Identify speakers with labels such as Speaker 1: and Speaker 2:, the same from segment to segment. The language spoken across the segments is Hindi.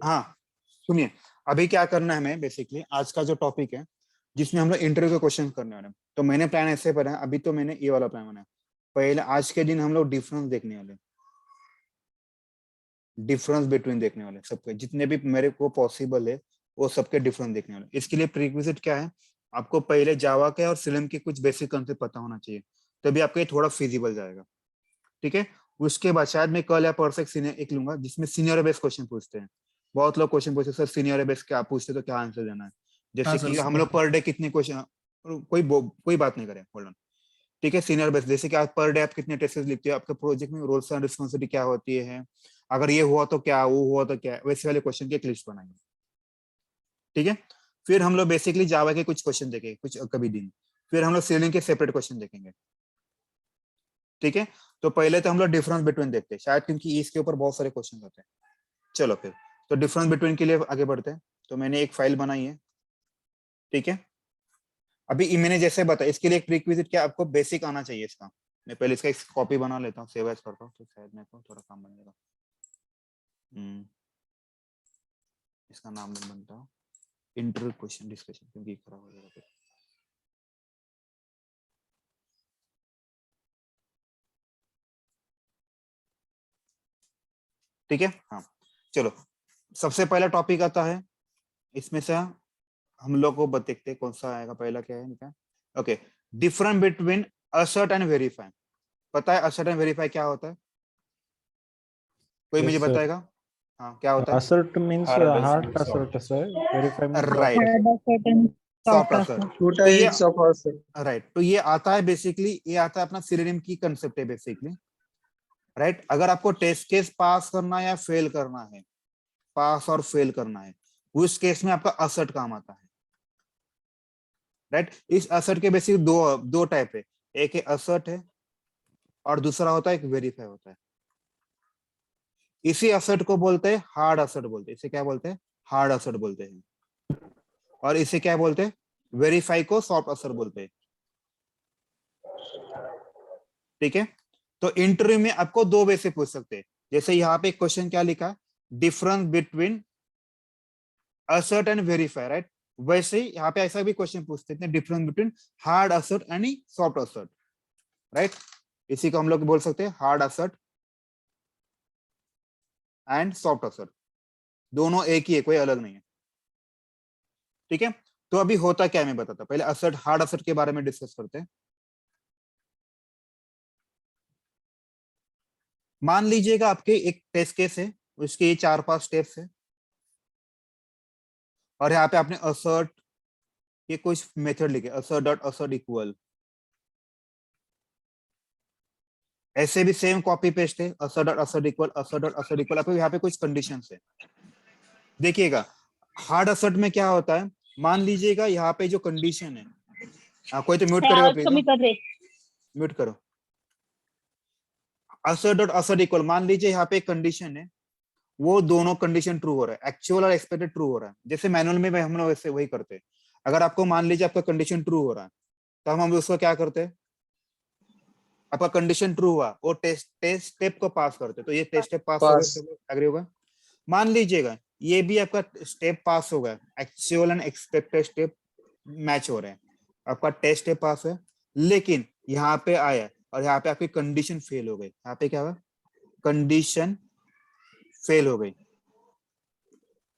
Speaker 1: हाँ सुनिए, अभी क्या करना है हमें बेसिकली, आज का जो टॉपिक है जिसमें हम लोग इंटरव्यू के क्वेश्चन करने वाले हैं, तो मैंने प्लान ऐसे बनाया, अभी तो मैंने ये वाला प्लान बनाया। पहले आज के दिन हम लोग डिफरेंस देखने वाले, डिफरेंस बिटवीन देखने वाले, सबके जितने भी मेरे को पॉसिबल है वो सबके डिफरेंस देखने वाले। इसके लिए प्रीरिक्विजिट क्या है, आपको पहले जावा के और सिलम के कुछ बेसिक कंसेप्ट पता होना चाहिए, तभी आपका ये थोड़ा फिजिबल जाएगा। ठीक है, उसके बाद शायद मैं कल या परसों एक लूंगा जिसमें सीनियर बेस्ड क्वेश्चन पूछते हैं। बहुत लोग क्वेश्चन पूछते सर सीनियर बेस्ड क्या पूछते तो क्या आंसर देना है, जैसे कि हम लोग पर डे कितने क्वेश्चन, कोई बात नहीं करें, होल्ड ऑन। ठीक है, सीनियर बेस्ड जैसे कि आप पर डे आप कितने टेस्ट लिखते हो, आपके प्रोजेक्ट में रोल्स एंड रिस्पॉन्सिबिलिटी क्या होती है, अगर ये हुआ तो क्या, वो हुआ तो क्या, वैसे वाले क्वेश्चन की एक लिस्ट बनाएंगे। ठीक है, फिर हम लोग बेसिकली जावा के कुछ क्वेश्चन देखेंगे कुछ कभी दिन, फिर हम लोग सीलिंग के सेपरेट क्वेश्चन देखेंगे। ठीक है, तो पहले तो हम लोग डिफरेंस बिटवीन देखते हैं शायद, क्योंकि इसके ऊपर बहुत सारे क्वेश्चन होते हैं। चलो फिर, तो डिफरेंस बिटवीन के लिए आगे बढ़ते हैं। तो मैंने एक फाइल बनाई है। ठीक है, अभी मैंने जैसे बताया इसके लिए एक प्रीरिक्विजिट क्या, आपको बेसिक आना चाहिए इसका। मैं पहले इसका एक कॉपी बना लेता हूँ, सेव एज करता हूँ, तो शायद मेरे को थोड़ा काम बनेगा। इसका नाम नहीं बनता, इंटरव्यू क्वेश्चन डिस्कशन, क्योंकि खराब हो जाएगा फिर। ठीक है, हाँ चलो, सबसे पहला टॉपिक आता है इसमें से, हम लोग को देखते कौन सा आएगा पहला, क्या है क्या। Okay, difference between assert and verify. पता है असर्ट एंड वेरीफाई क्या होता है, कोई मुझे
Speaker 2: Yes, sir.
Speaker 1: बताएगा? हाँ क्या होता है?
Speaker 2: Assert means hard assert, sir. Verify means soft
Speaker 1: right,
Speaker 2: assert.
Speaker 3: hard asset and
Speaker 1: soft
Speaker 3: soft
Speaker 1: assert.
Speaker 3: asset.
Speaker 4: Two
Speaker 1: तो ये
Speaker 4: types of asset.
Speaker 1: राइट, तो ये आता है बेसिकली, ये आता है अपना सिनोनिम की कंसेप्ट है बेसिकली। राइट, अगर आपको टेस्ट केस पास करना है या फेल करना है, पास और फेल करना है, उस केस में आपका असर्ट काम आता है। राइट, इस असर्ट के बेसिक दो दो टाइप है, एक है असर्ट है और दूसरा होता है एक वेरीफाई होता है। इसी असर्ट को बोलते हैं हार्ड असर्ट बोलते हैं, इसे क्या बोलते हैं? हार्ड असर्ट बोलते हैं। और इसे क्या बोलते हैं? वेरीफाई को सॉफ्ट असर्ट बोलते हैं। ठीक है, तो इंटरव्यू में आपको दो वे से पूछ सकते हैं, जैसे यहाँ पे क्वेश्चन क्या लिखा है, difference between assert and verify, right, वैसे ही यहाँ पे ऐसा भी क्वेश्चन पूछते हैं, difference between hard assert and soft assert. Right, इसी को हम लोग बोल सकते हैं hard assert and soft assert, दोनों एक ही है, कोई अलग नहीं है। ठीक है, तो अभी होता क्या मैं बताता, पहले असर्ट हार्ड असर्ट के बारे में डिस्कस करते हैं। मान लीजिएगा आपके एक टेस्ट केस है, उसके ये 4-5 स्टेप्स है, और यहाँ पे आपने असर्ट ये कुछ मेथड लिखे, असर्ट डॉट असर्ट इक्वल, ऐसे भी सेम कॉपी पेस्ट है, assert dot assert equal, assert dot assert equal, आपको यहाँ पे कुछ कंडीशंस है। देखिएगा हार्ड असर्ट में क्या होता है, मान लीजिएगा यहाँ पे जो कंडीशन है, कोई तो म्यूट करेगा प्लीज,
Speaker 3: कमी कर रहे
Speaker 1: म्यूट करो। असर्ट डॉट असर्ट इक्वल, मान लीजिए यहाँ पे एक कंडीशन है, वो दोनों कंडीशन ट्रू हो रहा है, एक्चुअल और एक्सपेक्टेड ट्रू हो रहा है, जैसे मैनुअल में हम लोग वैसे वही करते हैं। अगर आपको मान लीजिए आपका कंडीशन ट्रू हो रहा है, तो हम उसको क्या करते हैं, आपका कंडीशन ट्रू हुआ, वो टेस्ट स्टेप को पास करते, तो ये टेस्ट स्टेप पास हो गए, एग्री होगा। मान लीजिएगा ये भी आपका स्टेप पास हो गया, actual and expected step match हो रहे हैं, आपका टेस्ट स्टेप पास है, लेकिन यहाँ पे आया और यहाँ पे आपकी कंडीशन फेल हो गई, यहाँ पे क्या हुआ, कंडीशन फेल हो गई।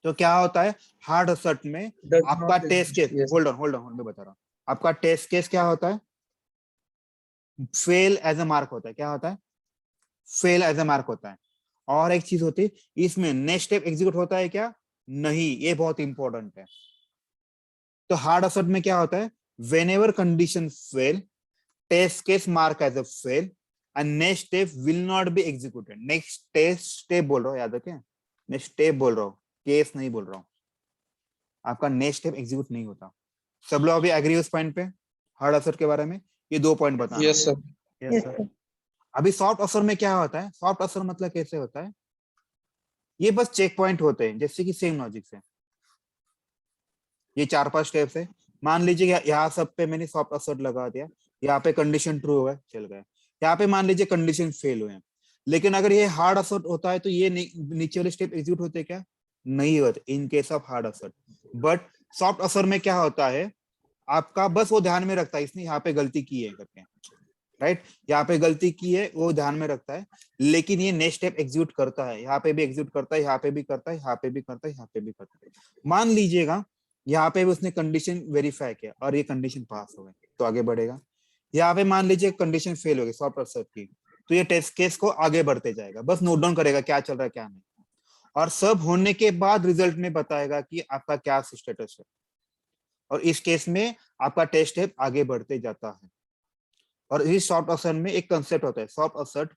Speaker 1: तो क्या होता है हार्ड असर्ट में, आपका टेस्ट केस, होल्ड ऑन मैं बता रहा हूँ, आपका टेस्ट केस क्या होता है, फेल एज अ मार्क होता है, क्या होता है, फेल एज अ मार्क होता है। और एक चीज होती है इसमें, नेक्स्ट स्टेप एग्जीक्यूट होता है क्या, नहीं, ये बहुत इंपॉर्टेंट है। तो हार्ड असर्ट में क्या होता है, whenever condition fail, test case mark as a fail and next step will not be executed। next test step बोल रहा हूँ, याद रखें, नेक्स्ट स्टेप बोल रहा हूँ, केस नहीं बोल रहा हूँ, आपका नेक्स्ट स्टेप एग्जीक्यूट नहीं होता। सब लोग अभी एग्री उस पॉइंट पे, हार्ड असर के बारे में ये 2 पॉइंट बताना।
Speaker 4: Yes, sir.
Speaker 3: Yes, sir.
Speaker 1: अभी सॉफ्ट असर में क्या होता है, सॉफ्ट असर मतलब कैसे होता है, ये बस चेक पॉइंट होते हैं, जैसे कि सेम लॉजिक से, ये 4-5 स्टेप्स है, मान लीजिए यहाँ सब पे मैंने सॉफ्ट असर्ट लगा दिया, यहाँ पे कंडीशन ट्रू हुआ चल गया, यहाँ पे मान लीजिए कंडीशन फेल हुए हैं, लेकिन अगर ये हार्ड असर्ट होता है तो ये नीचे वाले स्टेप एग्जीक्यूट होते क्या, नहीं होते in case of hard assert. But soft assert में क्या होता है, आपका बस वो ध्यान में रखता है इसने यहाँ पे गलती की है करके, राइट, यहाँ पे गलती की है वो ध्यान में रखता है, लेकिन ये नेक्स्ट स्टेप एग्जीक्यूट करता है, यहाँ पे भी एग्जीक्यूट करता है, यहाँ पे भी करता है, यहाँ पे भी करता है, यहाँ पे भी करता है। मान लीजिएगा यहाँ पे भी उसने कंडीशन वेरीफाई किया और ये कंडीशन पास हो गई तो आगे बढ़ेगा। यहाँ पे मान लीजिए कंडीशन फेल हो गई सॉफ्ट असर्ट की, तो ये टेस्ट केस को आगे बढ़ते जाएगा, बस नोट डाउन करेगा क्या चल रहा है क्या नहीं, और सब होने के बाद रिजल्ट में बताएगा कि आपका क्या स्टेटस है, और इस केस में आपका टेस्ट स्टेप आगे बढ़ते जाता है। और इस सॉफ्ट असर्ट में एक कंसेप्ट होता है, soft assert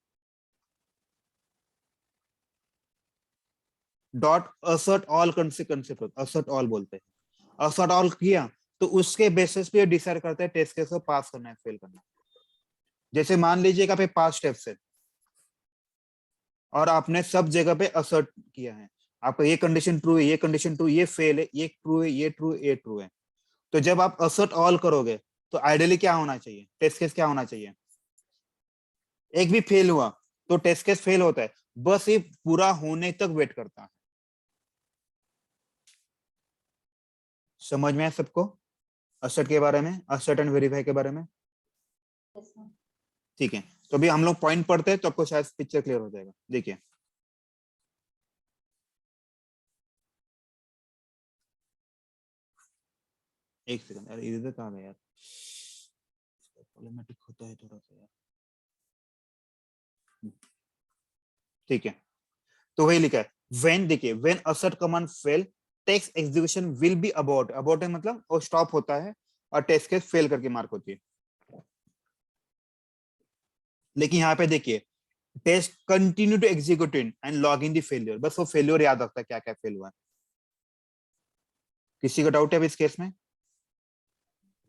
Speaker 1: dot assert all concept, assert all बोलते हैं। असर्ट ऑल किया तो उसके बेसिस पे डिसाइड करते हैं टेस्ट केस को पास करना है फेल करना है। जैसे मान लीजिएगा पे 5 स्टेप्स है और आपने सब जगह पे असर्ट किया है, आपका ये कंडीशन ट्रू है, ये कंडीशन ट्रू, ये फेल है, ये ट्रू है, ये ट्रू है, ये ट्रू है, तो जब आप असर्ट ऑल करोगे तो आइडियली क्या होना चाहिए, टेस्ट केस क्या होना चाहिए, एक भी फेल हुआ तो टेस्ट केस फेल होता है, बस ये पूरा होने तक वेट करता है। समझ में है सबको असर्ट के बारे में, असर्ट एंड वेरीफाई के बारे में? ठीक है, तो अभी हम लोग पॉइंट पढ़ते हैं तो आपको शायद पिक्चर क्लियर हो जाएगा। देखिए एक सेकंड यार, इधर कहाँ गया यार, प्रॉब्लमेटिक होता है थोड़ा सा यार। ठीक है, तो वही लिखा है व्हेन, देखिए when assert command fail test execution will be abort, abort है मतलब वो स्टॉप होता है और टेस्ट केस फेल करके मार्क होती है। लेकिन यहाँ पे देखिए test continue to execute and log in the failure, बस वो फेलियर याद रखता है क्या क्या फेल हुआ है। किसी का डाउट है अभी इस केस में?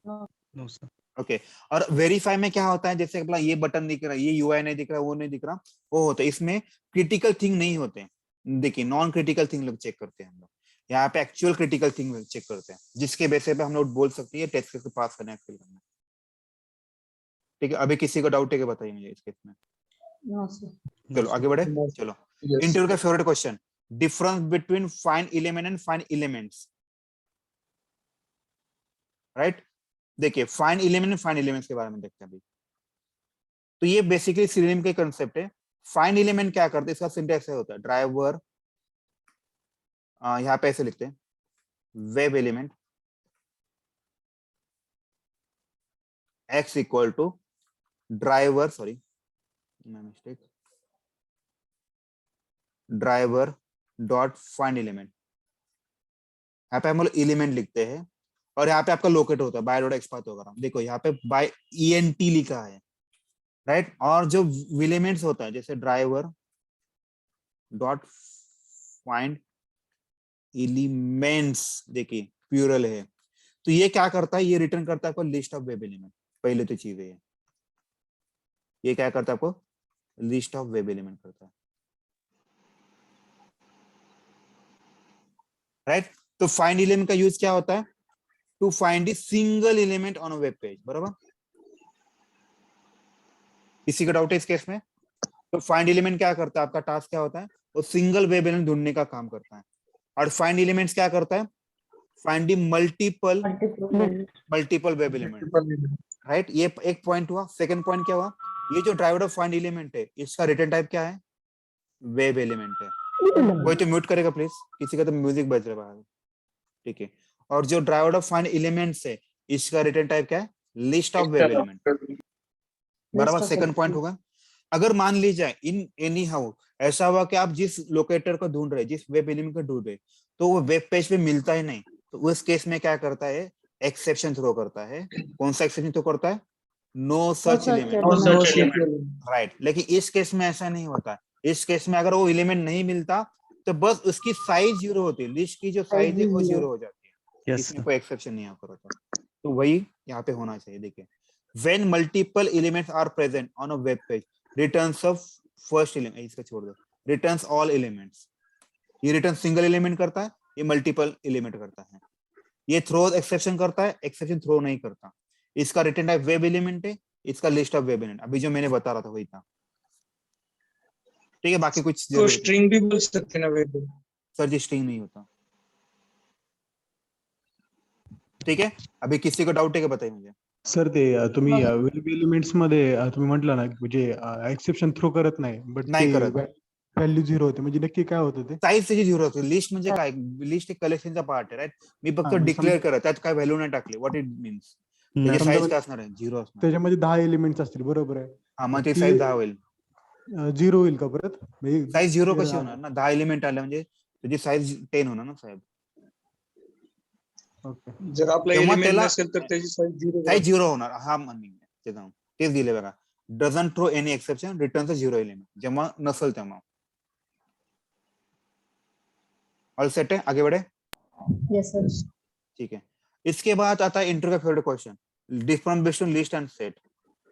Speaker 2: No sir.
Speaker 1: ओके, और वेरीफाई में क्या होता है, जैसे अपना ये बटन दिख रहा है, ये यूआई नहीं दिख रहा, वो नहीं दिख रहा, वो होता है, इसमें क्रिटिकल थिंग नहीं होते। देखिए नॉन क्रिटिकल थिंग लोग चेक करते हैं हम लोग, यहाँ पे एक्चुअल क्रिटिकल थिंग चेक करते हैं, जिसके बेसिस पे हम लोग बोल सकते हैं टेस्ट को पास करना है फेल करना है। ठीक है, अभी किसी को डाउट है कि बताइए मुझे इस केस में? चलो आगे बढ़े, चलो इंटरव्यू का favourite question, difference between fine element and fine elements, right. देखिए fine element and fine elements के बारे में देखते हैं अभी। तो ये बेसिकली सिनोनिम के कंसेप्ट है। फाइन एलिमेंट क्या करते हैं, इसका सिंटैक्स होता है ड्राइवर, यहाँ पे ऐसे लिखते हैं web element x equal to driver, sorry mistake, driver dot find element, यहाँ पे हम लोग एलिमेंट लिखते हैं और यहाँ पे आपका लोकेट होता है बाय डॉट एक्सपाथ होगा। देखो यहाँ पे बाय ENT लिखा है, राइट, और जो एलिमेंट्स होता है जैसे ड्राइवर डॉट फाइंड एलिमेंट्स, देखिए प्लूरल है, तो ये क्या करता है, ये रिटर्न करता है आपको लिस्ट ऑफ वेब एलिमेंट। पहले तो चीज है ये क्या करता है, आपको लिस्ट ऑफ वेब एलिमेंट करता है, राइट। तो फाइंड एलिमेंट का यूज क्या होता है, to find the single element on a web page, बराबर। किसी का डाउट है इस केस में? तो फाइंड एलिमेंट क्या करता है, आपका टास्क क्या होता है, वो सिंगल वेब एलिमेंट ढूंढने का काम करता है। और फाइंड एलिमेंट्स क्या करता है, find the multiple web element, right. ये एक पॉइंट हुआ। सेकंड पॉइंट क्या हुआ, ये जो ड्राइवर ऑफ फाइंड एलिमेंट है इसका रिटर्न टाइप क्या है, वेब एलिमेंट है। कोई तो म्यूट करेगा प्लीज, किसी का तो म्यूजिक बज रहा है, ठीक है। और जो ड्राइवर ऑफ फाइंड एलिमेंट्स है इसका रिटर्न टाइप क्या है, लिस्ट ऑफ वेब एलिमेंट, बराबर। सेकंड पॉइंट होगा। अगर मान लीजिए इन एनी हाउ ऐसा हुआ कि आप जिस लोकेटर को ढूंढ रहे, जिस वेब एलिमेंट को ढूंढ रहे, तो वो वेब पेज पे मिलता ही नहीं, तो उस केस में क्या करता है, एक्सेप्शन थ्रो करता है। कौन सा एक्सेप्शन थ्रो करता है, नो सच एलिमेंट, राइट। लेकिन इस केस में ऐसा नहीं होता, इस केस में अगर वो एलिमेंट नहीं मिलता तो बस उसकी साइज 0 होती है, लिस्ट की जो साइज है वो 0 हो जाती है, इसमें कोई एक्सेप्शन नहीं होता। तो वही यहाँ पे होना चाहिए। देखिए when multiple elements are present on a web page, returns of first element, इसका छोड़ दो, returns all elements, ये रिटर्न सिंगल एलिमेंट करता है, ये मल्टीपल एलिमेंट करता है। ये थ्रो एक्सेप्शन करता है, एक्सेप्शन थ्रो नहीं करता। इसका रिटर्न टाइप वेब एलिमेंट है, इसका लिस्ट ऑफ वेब एलिमेंट, अभी जो मैंने बता रहा था वही था, ठीक है। बाकी कुछ
Speaker 3: तो स्ट्रिंग भी बोल सकते हैं ना वेब,
Speaker 1: सर्च स्ट्रिंग नहीं होता। ठीक है, अभी किसी को डाउट है क्या, बताइए मुझे।
Speaker 2: सर ते तुम्ही वेब एलिमेंट्स मध्ये तुम्ही म्हटलं ना की म्हणजे एक्सेप्शन थ्रो करत नाही बट
Speaker 1: नाही
Speaker 2: ते
Speaker 1: करत,
Speaker 2: व्हॅल्यू झिरो होते म्हणजे नक्की काय होतं ते?
Speaker 1: साईज त्याची झिरो असते. लिस्ट म्हणजे काय, लिस्ट एक कलेक्शनचा पार्ट आहे, राईट. मी फक्त
Speaker 2: म्हणजे
Speaker 1: डिक्लेअर
Speaker 2: समजा
Speaker 1: करत, त्यात काय व्हॅल्यू नाही टाकली, व्हॉट इट मीन्स. त्याची
Speaker 2: समजा
Speaker 1: साईज काय असणार आहे, झिरो असणार.
Speaker 2: त्याच्यामध्ये 10 एलिमेंट्स असतील बरोबर आहे.
Speaker 1: हा, मग ती साईज 10 होईल.
Speaker 2: झिरो होईल का परत?
Speaker 1: साईज झिरो कशी होणार ना, 10 एलिमेंट आले म्हणजे त्याची साईज 10 होणार ना साहेब.
Speaker 2: ओके.
Speaker 3: जर आपला
Speaker 1: तेव्हा
Speaker 3: एलिमेंट
Speaker 1: त्याला
Speaker 3: नसेल तर त्याची साईज
Speaker 1: साईज
Speaker 3: 0
Speaker 1: झिरो होणार. हा म्हणणे तेच दिले बघा, doesn't throw any exception, return zero element, जेव्हा नसेल तेव्हा. ऑल सेट है, आगे बढ़े।
Speaker 4: Yes sir.
Speaker 1: ठीक है, इसके बाद आता है इंटरव्यू का favourite question, different between list and set.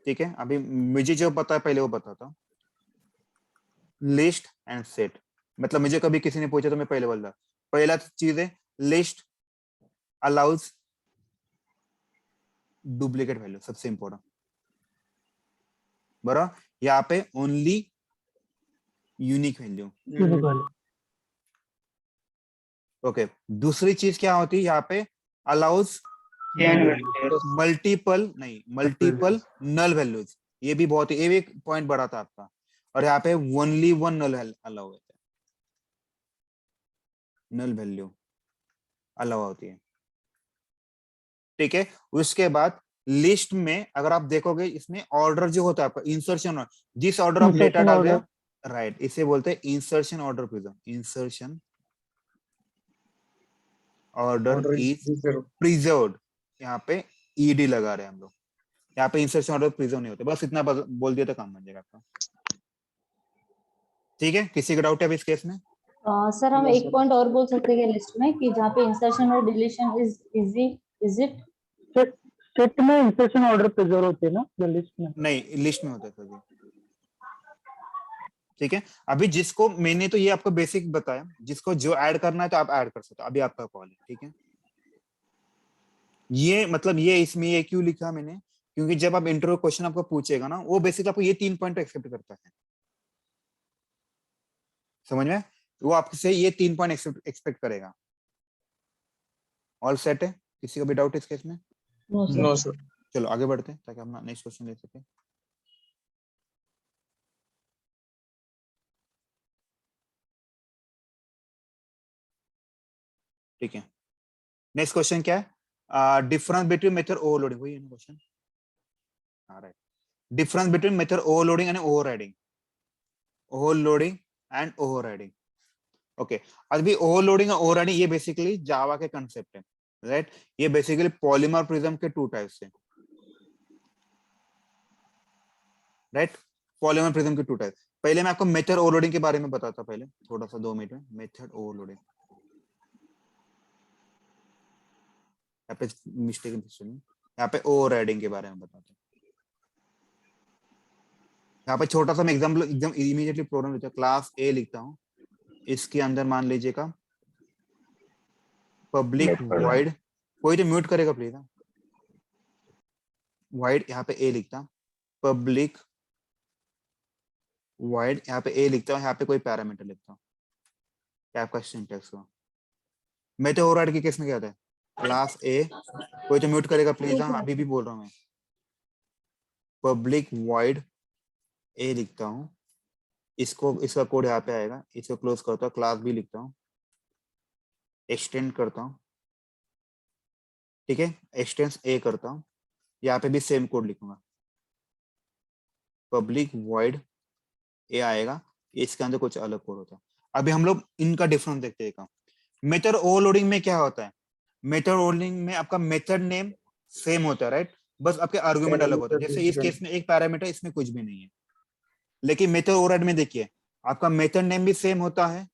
Speaker 1: ठीक है, अभी मुझे जो पता है पहले वो बताता हूँ। लिस्ट एंड सेट मतलब मुझे कभी किसी ने पूछा तो मैं पहले बोलता, पहला चीज है लिस्ट अलाउज डुप्लीकेट वैल्यू, सबसे इंपॉर्टेंट। बराबर, यहाँ पे ओनली यूनिक वैल्यू। ओके, दूसरी चीज क्या होती है यहाँ पे, अलाउज मल्टीपल नल वैल्यूज। ये भी बहुत, ये भी एक पॉइंट बड़ा था आपका। और यहाँ पे ओनली वन नल अलाउ होता है, नल वैल्यू अलाउ होती है। ठीक है, उसके बाद लिस्ट में अगर आप देखोगे इसमें ऑर्डर जो होता है आपका, इंसर्शन, जिस ऑर्डर आप डेटा डाल रहे हो, राइट, इसे बोलते हैं insertion order prism. Insertion order is preserved, यहाँ पे ईडी लगा रहे हैं हम लोग, यहाँ पे इंसर्शन ऑर्डर प्रिजर्व नहीं होते। बस इतना बोल दिया तो काम बन जाएगा आपका। ठीक है, किसी का डाउट है अभी इस केस में?
Speaker 4: सर हम एक पॉइंट और बोल सकते हैं लिस्ट में कि जहाँ पे इंसर्शन और deletion is easy, is it?
Speaker 5: Set में इंसर्शन ऑर्डर प्रिजर्व होते हैं ना, या लिस्ट में?
Speaker 1: नहीं, लिस्ट में होता है सर जी। ठीक है, अभी जिसको मैंने तो ये आपको बेसिक बताया, जिसको जो ऐड करना है तो आप ऐड कर सकते हो, अभी आपका कॉल है। ठीक है, ये मतलब ये इसमें ये क्यों लिखा मैंने, क्योंकि जब आप इंटरव्यू क्वेश्चन आपको पूछेगा ना, वो बेसिकली आपको ये 3 पॉइंट एक्सेप्ट करता है, समझ में? वो आपसे ये 3 पॉइंट एक्सपेक्ट करेगा। ऑल सेट है, किसी का भी डाउट इस केस में?
Speaker 3: No sir.
Speaker 1: चलो आगे बढ़ते हैं ताकि हम नेक्स्ट क्वेश्चन ले सके। ठीक है, नेक्स्ट क्वेश्चन क्या है, डिफरेंस बिटवीन मेथड ओवरलोडिंग, वही है ना question? Right, difference between method overloading and overriding. Overloading and overriding, okay. अभी ओवरलोडिंग और ओवरराइडिंग ये बेसिकली जावा के कंसेप्ट है, राइट। ये बेसिकली पॉलीमर प्रिज्म के 2 टाइप्स है, राइट। पॉलीमर प्रिज्म के 2 टाइप। पहले मैं आपको मेथड ओवरलोडिंग के बारे में बताता, पहले थोड़ा सा 2 मिनट में। मेथड ओवरलोडिंग, यहाँ पे मिस्टेक सुनिए, यहाँ पे ओवरराइडिंग के बारे में बताता हूँ। यहाँ पे छोटा सा मैं एग्जाम्पल एकदम इमीडिएटली प्रोग्राम लिखता हूँ, क्लास ए लिखता हूँ, इसके अंदर मान लीजिएगा पब्लिक वाइड, कोई तो म्यूट करेगा प्लीज, वाइड, यहाँ पे ए लिखता हूँ, पब्लिक वाइड, यहाँ पे ए लिखता हूँ, यहाँ पे कोई पैरामीटर लिखता हूँ, क्या आपका सिंटैक्स हुआ। मेथड ओवरराइड के केस में क्या होता है, क्लास ए, कोई तो म्यूट करेगा प्लीज, हाँ अभी भी बोल रहा हूँ मैं, पब्लिक वाइड ए लिखता हूँ, इसको, इसका कोड यहाँ पे आएगा, इसको क्लोज करता हूँ, क्लास बी लिखता हूँ, एक्सटेंड करता हूँ, ठीक है, एक्सटेंस ए करता हूँ, यहाँ पे भी सेम कोड लिखूंगा, पब्लिक वाइड ए आएगा, इसके अंदर कुछ अलग कोड होता है। अभी हम लोग इनका डिफरेंस देखते हैं। मेथड ओवरलोडिंग में क्या होता है, मेथड ओवरलोडिंग में आपका मेथड नेम सेम होता है, राइट, बस आपके आर्गुमेंट अलग होता है। जैसे इस केस में एक पैरामीटर, इसमें कुछ भी नहीं है। लेकिन मेथड ओवरराइड में देखिए, आपका मेथड नेम भी सेम होता है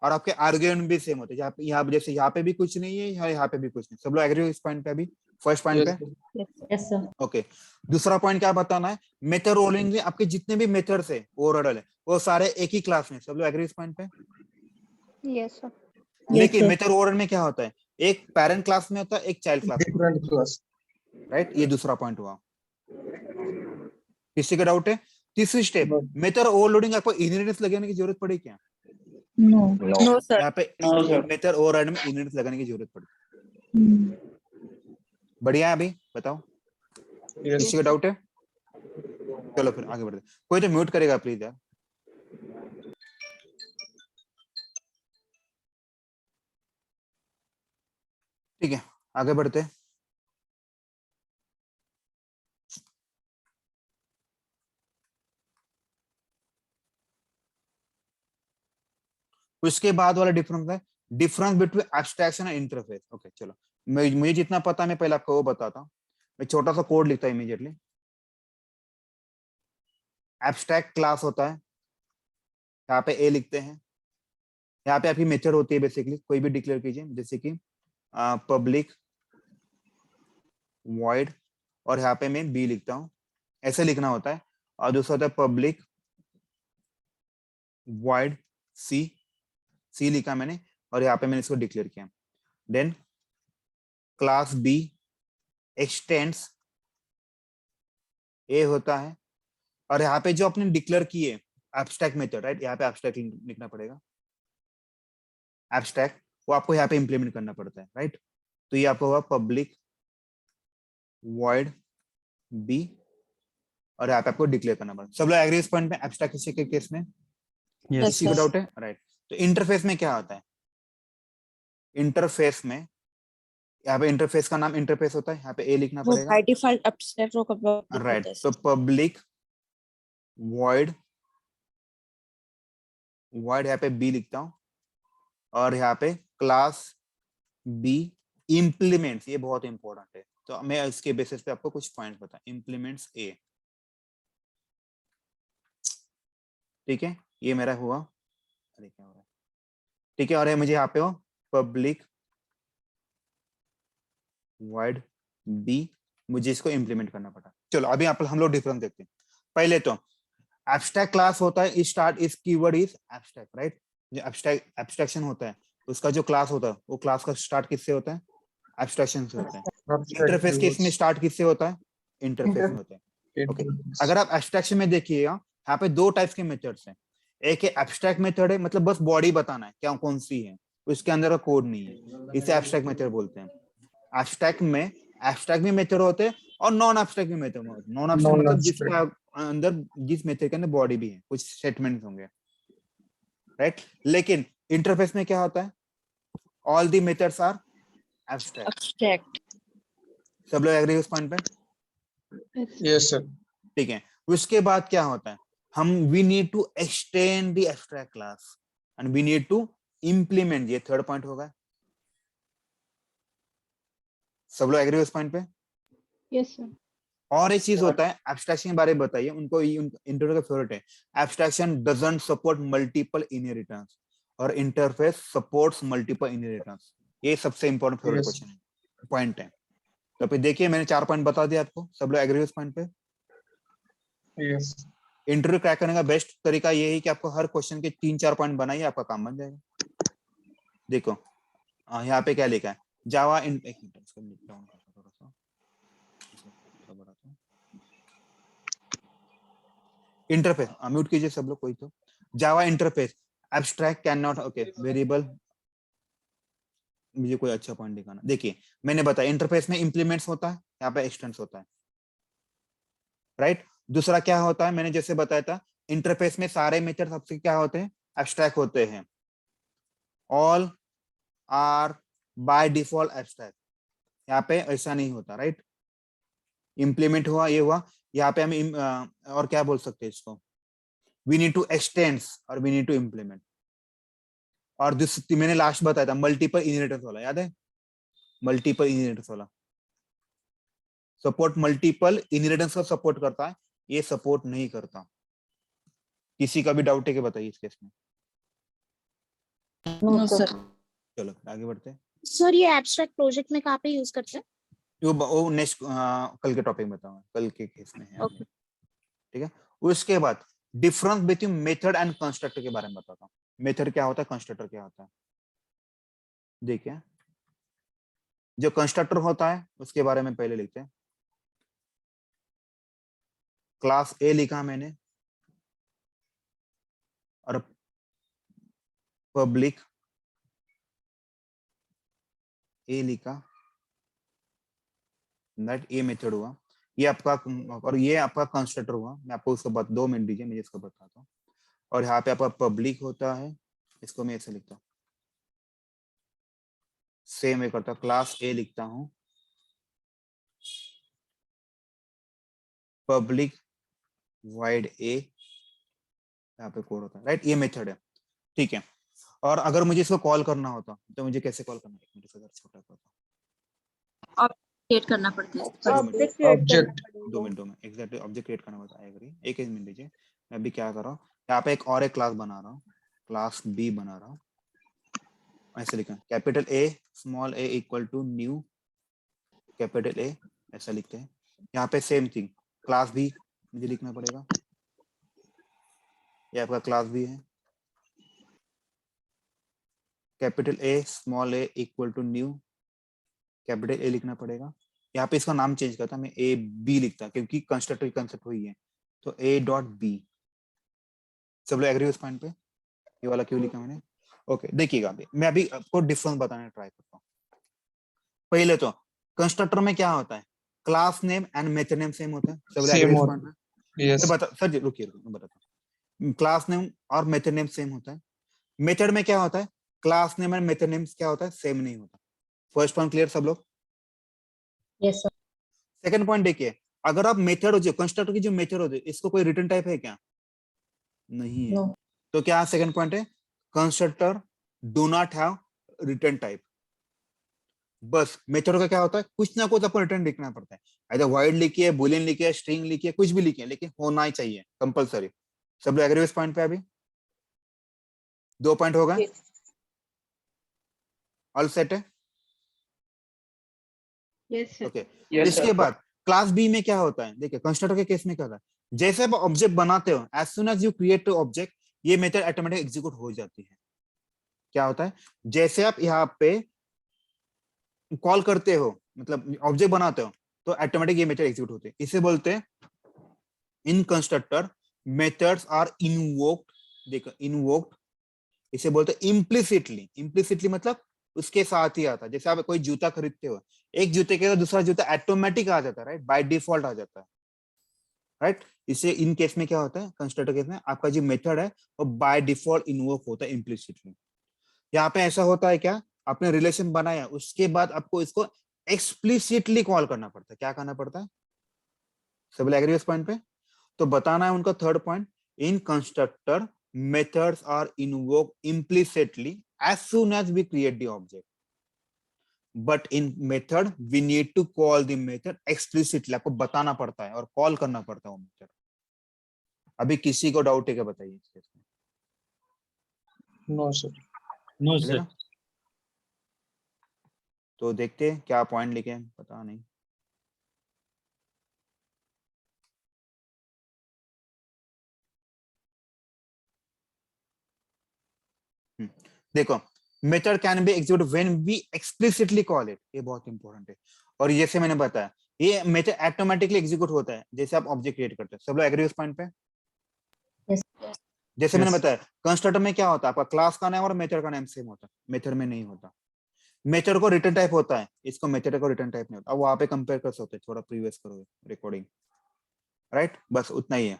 Speaker 1: और आपके आर्गुमेंट भी सेम होते हैं। यहाँ जैसे यहाँ पे भी कुछ नहीं है, यहाँ पे भी कुछ नहीं। सब लोग एग्री हो इस पॉइंट पे? अभी फर्स्ट पॉइंट पे
Speaker 4: यस सर।
Speaker 1: ओके, दूसरा पॉइंट क्या बताना है, मेथड ओवरलोडिंग में आपके जितने भी मेथड्स है ओवरराइड है, वो सारे एक ही क्लास में। सब लोग एग्री इस पॉइंट पे?
Speaker 5: Yes sir.
Speaker 1: लेकिन मेथड ओवरराइड में क्या होता है, एक पेरेंट क्लास में होता है, एक चाइल्ड क्लास में,
Speaker 3: डिफरेंट क्लास,
Speaker 1: राइट। ये दूसरा पॉइंट हुआ। किसी का डाउट है? तीसरी स्टेप, मेथड ओवरलोडिंग आपको इनहेरिटेंस लगाने की जरूरत पड़ी क्या?
Speaker 4: नो।
Speaker 6: No sir.
Speaker 1: यहाँ पे
Speaker 3: No, sir.
Speaker 1: मेथड ओवरराइड में इनहेरिटेंस लगाने की जरूरत पड़ती है। बढ़िया है, अभी बताओ
Speaker 3: Yes.
Speaker 1: किसी का डाउट है? चलो फिर आगे बढ़ते, कोई तो म्यूट करेगा प्लीज यार। ठीक है, आगे बढ़ते हैं। उसके बाद वाला डिफरेंस है difference between abstraction and interface. Okay चलो, मुझे जितना पता है मैं पहले आपको वो बताता हूँ। मैं छोटा सा कोड लिखता हूँ इमीडिएटली। एब्स्ट्रैक्ट क्लास होता है, यहाँ पे ए लिखते हैं। यहाँ पे आपकी मेथड होती है, बेसिकली कोई भी डिक्लेयर कीजिए, जैसे कि पब्लिक वॉइड, और यहाँ पे मैं बी लिखता हूँ, ऐसे लिखना होता है। और दूसरा होता है पब्लिक वॉइड सी, सी लिखा मैंने, और यहाँ पे मैंने इसको डिक्लेयर किया। देन क्लास बी एक्सटेंड्स ए होता है, और यहाँ पे जो आपने डिक्लेयर किए एब्स्ट्रैक्ट मेथड, राइट, यहाँ पे एब्स्ट्रैक्ट लिखना पड़ेगा। एब्स्ट्रैक्ट वो आपको यहाँ पे इंप्लीमेंट करना पड़ता है, राइट। तो ये आपको हुआ पब्लिक वॉइड बी, और यहाँ पे आपको डिक्लेयर करना पड़ता है। सब लोग एग्री इस पॉइंट में एब्स्ट्रैक्ट के केस में?
Speaker 2: Yes.
Speaker 1: किसी को डाउट है? राइट। तो इंटरफेस में क्या होता है? इंटरफेस में यहाँ पे इंटरफेस का नाम इंटरफेस होता है, यहाँ पे ए लिखना
Speaker 6: वो
Speaker 1: पड़ेगा,
Speaker 6: बाय डिफॉल्ट एब्स्ट्रैक्ट होता है।
Speaker 1: राइट। तो पब्लिक वॉइड वॉइड यहाँ पे बी लिखता हूँ, और यहाँ पे क्लास बी इम्प्लीमेंट्स, ये बहुत इंपॉर्टेंट है, तो मैं इसके बेसिस पे आपको कुछ पॉइंट बता, इम्प्लीमेंट्स ए, ठीक है, ये मेरा हुआ। अरे क्या हो रहा है? ठीक है, और मुझे यहाँ पे हो पब्लिक वॉइड बी, मुझे इसको इंप्लीमेंट करना पड़ा। चलो अभी हम लोग डिफरेंस देखते हैं। पहले तो एब्स्ट्रैक्ट क्लास होता है, स्टार्ट इस कीवर्ड इज एब्स्ट्रैक्ट, राइट। जो एब्स्ट्रैक्शन होता है, उसका जो क्लास होता है, वो क्लास का स्टार्ट किससे होता है? एब्स्ट्रैक्शन से होता है।
Speaker 3: Abstract
Speaker 1: इंटरफेस केस में स्टार्ट किससे होता है? इंटरफेस में होता है। Okay,
Speaker 3: Interface.
Speaker 1: अगर आप एब्स्ट्रैक्शन में देखिएगा, यहाँ पे दो टाइप्स के मेथड्स हैं। एक है एब्स्ट्रैक्ट मेथड है, मतलब बस बॉडी बताना है क्या कौन सी है, उसके अंदर का कोड नहीं है, इसे एब्स्ट्रैक्ट मेथड बोलते हैं। एब्स्ट्रैक्ट में एब्स्ट्रैक्ट भी मेथड होते हैं और नॉन एब्स्ट्रैक्ट भी मेथड होते हैं। नॉन एब्स्ट्रैक्ट मतलब जिसका अंदर जिस मेथड के अंदर बॉडी भी है, कुछ स्टेटमेंट्स होंगे, राइट। लेकिन इंटरफेस में क्या होता है? All the methods are abstract. सब लोग एग्री उस पॉइंट पे?
Speaker 3: Yes, sir.
Speaker 1: ठीक है, उसके बाद क्या होता है? हम we need to extend the abstract class and we need to implement, ये थर्ड पॉइंट होगा। सब लोग एग्री उस पॉइंट पे?
Speaker 4: Yes sir.
Speaker 1: और एक चीज होता है, एब्स्ट्रैक्शन के बारे में बताइए, उनको इंटरव्यू का फेवरेट है। Abstraction doesn't support multiple inheritance और इंटरफेस सपोर्ट्स मल्टीपल इनहेरिटेंस। ये सबसे इंपॉर्टेंट फेवरेट
Speaker 3: Yes.
Speaker 1: क्वेश्चन है, पॉइंट है। तो फिर देखिए, मैंने 4 पॉइंट बता दिया आपको। सब लोग एग्री उस पॉइंट पे?
Speaker 3: Yes.
Speaker 1: इंटरव्यू क्रैक करने का बेस्ट तरीका ये है कि आपको हर क्वेश्चन के 3-4 पॉइंट बनाइए, आपका काम बन जाएगा। देखो यहाँ पे क्या लिखा है, जावा एक मिनट इसको डाउन करता थोड़ा सा, इंटरफेस म्यूट कीजिए सब लोग कोई तो। Java interface abstract can not, okay, variable, मुझे कोई अच्छा पॉइंट दिखाना। देखिए मैंने बताया इंटरफेस में इंप्लीमेंट्स होता है, यहाँ पे एक्सटेंड्स होता है, राइट। दूसरा क्या होता है, मैंने जैसे बताया था, इंटरफेस में सारे मेथड सबसे क्या होते हैं? एब्स्ट्रैक्ट होते हैं। All are by default abstract, यहाँ पे ऐसा नहीं होता, राइट। इंप्लीमेंट हुआ, ये हुआ, यहाँ पे हम और क्या बोल सकते हैं इसको? वी नीड टू एक्सटेंड और वी नीड टू इम्प्लीमेंट। और मैंने लास्ट बताया था मल्टीपल इनहेरिटेंस वाला, याद है? मल्टीपल इनहेरिटेंस वाला सपोर्ट मल्टीपल इनहेरिटेंस का सपोर्ट करता है, ये सपोर्ट नहीं करता। किसी का भी डाउट है कि बताइए इस केस में?
Speaker 6: No sir.
Speaker 1: चलो आगे बढ़ते हैं।
Speaker 6: सर ये एब्स्ट्रैक्ट प्रोजेक्ट में कहाँ पे यूज करते हैं?
Speaker 1: वो नेक्स्ट कल के टॉपिक में बताऊंगा, कल के केस में है।
Speaker 6: Okay.
Speaker 1: ठीक है, उसके बाद difference between method and constructor के बारे में बताता हूँ। मेथड क्या होता है, कंस्ट्रक्टर क्या होता है? देखिए, जो कंस्ट्रक्टर होता है उसके बारे में पहले लिखते हैं। क्लास ए लिखा मैंने, और पब्लिक ए लिखा, दैट ए मेथड हुआ, ये आपका, और ये आपका कंस्ट्रक्टर हुआ। मैं आपको उसको 2 मिनट दीजिए, मैं इसको बताता हूँ। और यहाँ पे आपका पब्लिक होता है, इसको मैं ऐसे लिखता हूँ, सेम ये करता हूँ, क्लास ए लिखता हूँ, पब्लिक वाइड ए, यहाँ पे कोड होता है, राइट, ये मेथड है, ठीक है। और अगर मुझे इसको कॉल करना होता तो मुझे कैसे कॉल करना है, एक मिनट अगर छोटा करता
Speaker 6: क्रिएट करना पड़ता है।
Speaker 3: Object
Speaker 1: 2 minute exactly object create करना होता है। एक मिनट दीजिए, मैं अभी क्या कर रहा हूँ, यहाँ पे एक और एक क्लास बना रहा हूँ, क्लास बी बना रहा हूँ, ऐसे लिखा, capital A small A equal to new capital A, ऐसा लिखते हैं। यहाँ पे सेम थिंग, क्लास बी मुझे लिखना पड़ेगा, ये आपका क्लास बी है, capital A small A equal to new capital A लिखना पड़ेगा। यहाँ पे इसका नाम चेंज करता, मैं ए बी लिखता क्योंकि कंस्ट्रक्टर की कंसेप्ट हुई है, तो ए डॉट बी। सब लोग एग्री उस पॉइंट पे? ये वाला क्यों लिखा मैंने? ओके, देखिएगा अभी मैं अभी आपको डिफरेंस बताने ट्राई करता हूँ। पहले तो कंस्ट्रक्टर में क्या होता है, class name and method name same होता है। सब लोग एग्री
Speaker 3: सेम
Speaker 1: उस
Speaker 3: होता
Speaker 1: पॉइंट पे?
Speaker 3: यस
Speaker 1: बता सर जी, रुकिए मैं बताता हूँ। क्लास नेम और मेथड नेम सेम होता है। मेथड में क्या होता है, class name and method name क्या होता है, सेम नहीं होता। फर्स्ट पॉइंट क्लियर सब लोग?
Speaker 4: Yes sir.
Speaker 1: सेकंड पॉइंट देखिए, अगर आप मेथड हो जो कंस्ट्रक्टर की जो मेथड होती है, इसको कोई रिटर्न टाइप है क्या? नहीं है।
Speaker 4: नो।
Speaker 1: तो क्या सेकंड पॉइंट है, constructor do not have return type. बस मेथड का क्या होता है, कुछ ना कुछ आपको रिटर्न लिखना पड़ता है, आइदर वॉइड लिखिए, बूलियन लिखिए, स्ट्रिंग लिखिए, कुछ भी लिखिए, लेकिन होना ही चाहिए कंपलसरी। सब लोग एग्री इस पॉइंट पे? अभी 2 पॉइंट हो गए, ऑल सेट है?
Speaker 6: Yes sir.
Speaker 1: ओके,
Speaker 3: यस
Speaker 1: इसके बाद क्लास बी में क्या होता है, देखिए कंस्ट्रक्टर के केस में क्या होता है, जैसे आप ऑब्जेक्ट बनाते हो, as soon as you create object, ये मेथड ऑटोमेटिक एग्जीक्यूट हो जाती है। क्या होता है, जैसे आप यहाँ पे कॉल करते हो, मतलब ऑब्जेक्ट बनाते हो, तो ऑटोमेटिक ये मेथड एग्जीक्यूट होते हैं। इसे बोलते हैं इन कंस्ट्रक्टर मेथड्स आर इन्वोक्ड। देखो इन्वोक्ड, इसे बोलते हैं इम्प्लिसिटली। इम्प्लिसिटली मतलब उसके साथ ही आता है। जैसे आप कोई जूता खरीदते हो, एक जूते के साथ दूसरा जूता ऑटोमेटिक आ जाता है, राइट, बाय डिफॉल्ट आ जाता है, राइट। इसे इन केस में क्या होता है, कंस्ट्रक्टर केस में आपका जो मेथड है वो बाय डिफॉल्ट इन्वोक होता है इम्प्लिसिटली। यहाँ पे ऐसा होता है क्या, आपने रिलेशन बनाया, उसके बाद आपको इसको एक्सप्लिसिटली कॉल करना पड़ता है। क्या करना पड़ता है, सब एग्री इस पॉइंट पे? तो बताना है उनका third point, in constructor methods are invoked implicitly as soon as we create the object, but in method we need to call the method explicitly। आपको बताना पड़ता है और कॉल करना पड़ता है वो मेथड। अभी किसी को डाउट है क्या, बताइए इस केस में?
Speaker 3: नो सर
Speaker 7: नो
Speaker 1: चलेगा?
Speaker 7: सर।
Speaker 1: तो देखते हैं क्या पॉइंट लिखे हैं, पता नहीं। देखो, method can be executed when we explicitly call it, ये बहुत इंपॉर्टेंट है। और जैसे मैंने बताया, ये मेथड ऑटोमेटिकली एग्जीक्यूट होता है जैसे आप ऑब्जेक्ट क्रिएट करते हैं। सब लोग एग्री उस पॉइंट पे?
Speaker 4: यस।
Speaker 1: जैसे मैंने
Speaker 7: Yes.
Speaker 1: बताया, कंस्ट्रक्टर में क्या होता है, आपका क्लास का नाम और मेथड का नाम सेम होता है, मेथड में नहीं होता। मेथड को रिटर्न टाइप होता है, इसको मेथड को रिटर्न टाइप नहीं होता। अब वहां पे कंपेयर कर सकते हैं, थोड़ा प्रीवियस करोगे रिकॉर्डिंग, राइट, बस उतना ही है।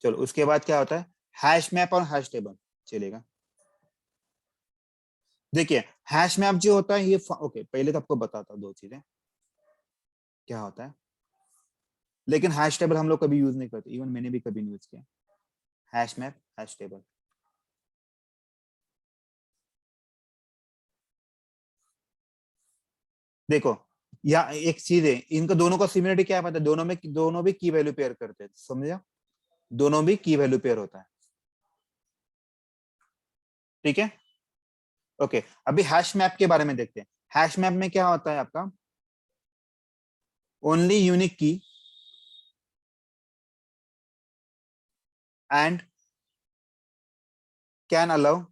Speaker 1: चलो उसके बाद क्या होता है, हैश मैप और हैश टेबल चलेगा। देखिए हैश मैप जो होता है ये ओके, पहले तो आपको बताता हूँ 2 चीजें क्या होता है, लेकिन हैश टेबल हम लोग कभी यूज नहीं करते, इवन मैंने भी कभी नहीं यूज किया हैश मैप हैश टेबल। देखो या एक चीज है, इनका दोनों का सिमिलरिटी क्या है पता है, दोनों भी की वैल्यू पेयर करते हैं, समझा? दोनों भी की वैल्यू पेयर होता है, ठीक है? ओके, अभी हैश मैप के बारे में देखते हैं। हैश मैप में क्या होता है आपका, ओनली यूनिक की and can allow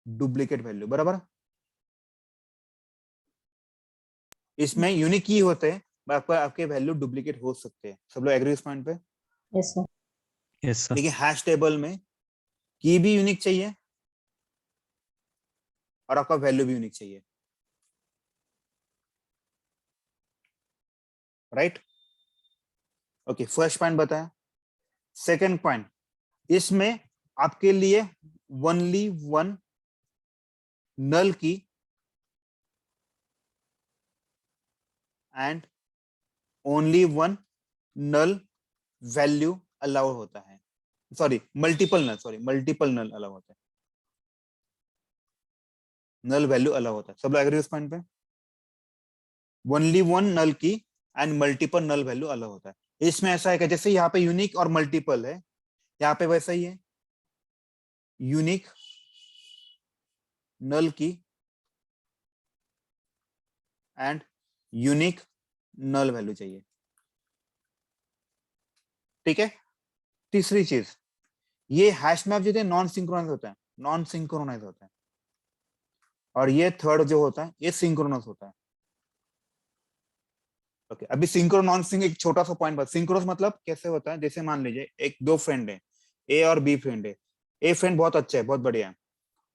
Speaker 1: duplicate value, बराबर? इसमें यूनिक की होते हैं, आपके वैल्यू डुप्लीकेट हो सकते हैं। सब लोग एग्री इस पॉइंट पे?
Speaker 4: Yes sir.
Speaker 7: Yes sir.
Speaker 1: लेकिन हैश टेबल में की भी यूनिक चाहिए और आपका वैल्यू भी यूनिक चाहिए, राइट? ओके, फर्स्ट पॉइंट बताया। सेकंड पॉइंट, इसमें आपके लिए only one null key and only one null value allow होता है, सॉरी मल्टीपल नल अलाउ होता है, नल वैल्यू अलाउ होता है। सब लोग एग्री उस पॉइंट पे? Only one null key and multiple null value allow होता है। इसमें ऐसा है कि जैसे यहाँ पे यूनिक और मल्टीपल है, यहाँ पे वैसा ही है, unique null key and unique null value चाहिए, ठीक है? तीसरी चीज, ये हैश मैप जो है नॉन सिंक्रोनाइज होता है, और ये थर्ड जो होता है ये सिंक्रोनस होता है। ओके, अभी सिंक्रो नॉन सिंक एक छोटा सा पॉइंट बता। सिंक्रोनस मतलब कैसे होता है, जैसे मान लीजिए एक दो फ्रेंड है, ए और बी फ्रेंड है। ए फ्रेंड बहुत अच्छा है, बहुत बढ़िया है,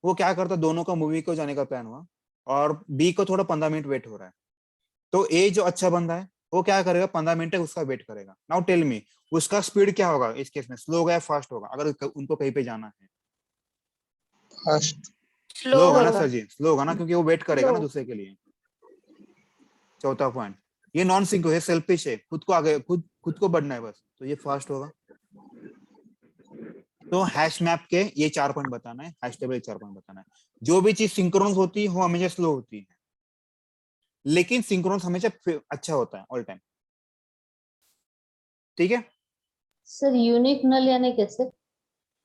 Speaker 1: वो क्या करता है, दोनों का मूवी को जाने का प्लान हुआ और बी को थोड़ा 15 मिनट वेट हो रहा है, तो ए जो अच्छा बंदा है वो क्या करेगा, 15 मिनट तक उसका वेट करेगा। नाउ टेल मी, उसका स्पीड क्या होगा इस केस में, स्लो होगा या फास्ट होगा, अगर उनको कहीं पे जाना है?
Speaker 3: फर्स्ट
Speaker 1: स्लो होगा ना
Speaker 6: होगा।
Speaker 1: सर जी, स्लो होगा ना, क्योंकि वो वेट करेगा ना
Speaker 6: Slow.
Speaker 1: दूसरे के लिए। चौथा पॉइंट, ये नॉन सिंक है, सेल्फिश है, खुद को आगे खुद को बढ़ना है बस, तो ये फास्ट होगा। तो हैश मैप के ये 4 पॉइंट बताना है, हैश टेबल 4 पॉइंट बताना है। जो भी चीज सिंक्रोनस होती है वो हमेशा स्लो होती है, लेकिन सिंक्रोनस हमेशा अच्छा होता है ऑल टाइम, ठीक है?
Speaker 4: सर यूनिक नल यानी कैसे?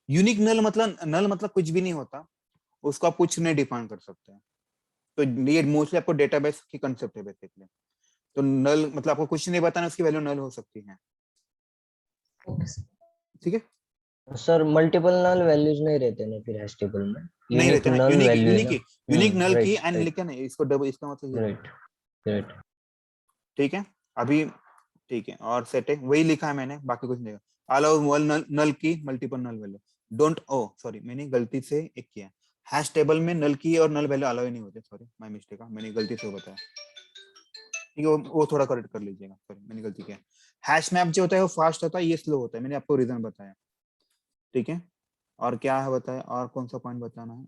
Speaker 1: यूनिक नल मतलब कुछ भी नहीं होता, उसको आप कुछ नहीं डिफाइन कर सकते हैं। तो ये मोस्टली आपको डेटाबेस की कंसेप्ट है बेसिकली। तो नल मतलब आपको कुछ नहीं बताना, उसकी वैल्यू नल हो सकती है, ठीक है?
Speaker 8: सर मल्टीपल नल वैल्यूज नहीं रहते ना फिर हैश टेबल में,
Speaker 1: नहीं
Speaker 8: यूनिक
Speaker 1: रहते ना,
Speaker 8: नल वैल्यू है ना।
Speaker 1: यूनिक नल की
Speaker 8: राइट
Speaker 1: एंड लिखा नहीं, इसको डबल, इसका मतलब ये है,
Speaker 8: राइट राइट।
Speaker 1: ठीक है? अभी ठीक है, और सेट है, वही लिखा है मैंने, बाकी कुछ नहीं। Allow one null key multiple null value, don't, oh sorry मैंने गलती से एक किया, हैश टेबल में नल की और नल वैल्यू अलाउ ही नहीं होते, सॉरी माय मिस्टेक, मैंने गलती से बताया, ठीक है? वो थोड़ा करेक्ट कर लीजिएगा, सॉरी मैंने गलती किया। हैश मैप जो होता है वो फास्ट होता है, ये स्लो होता है, मैंने आपको रीजन बताया, ठीक है? और क्या है बताया, और कौन सा पॉइंट बताना है?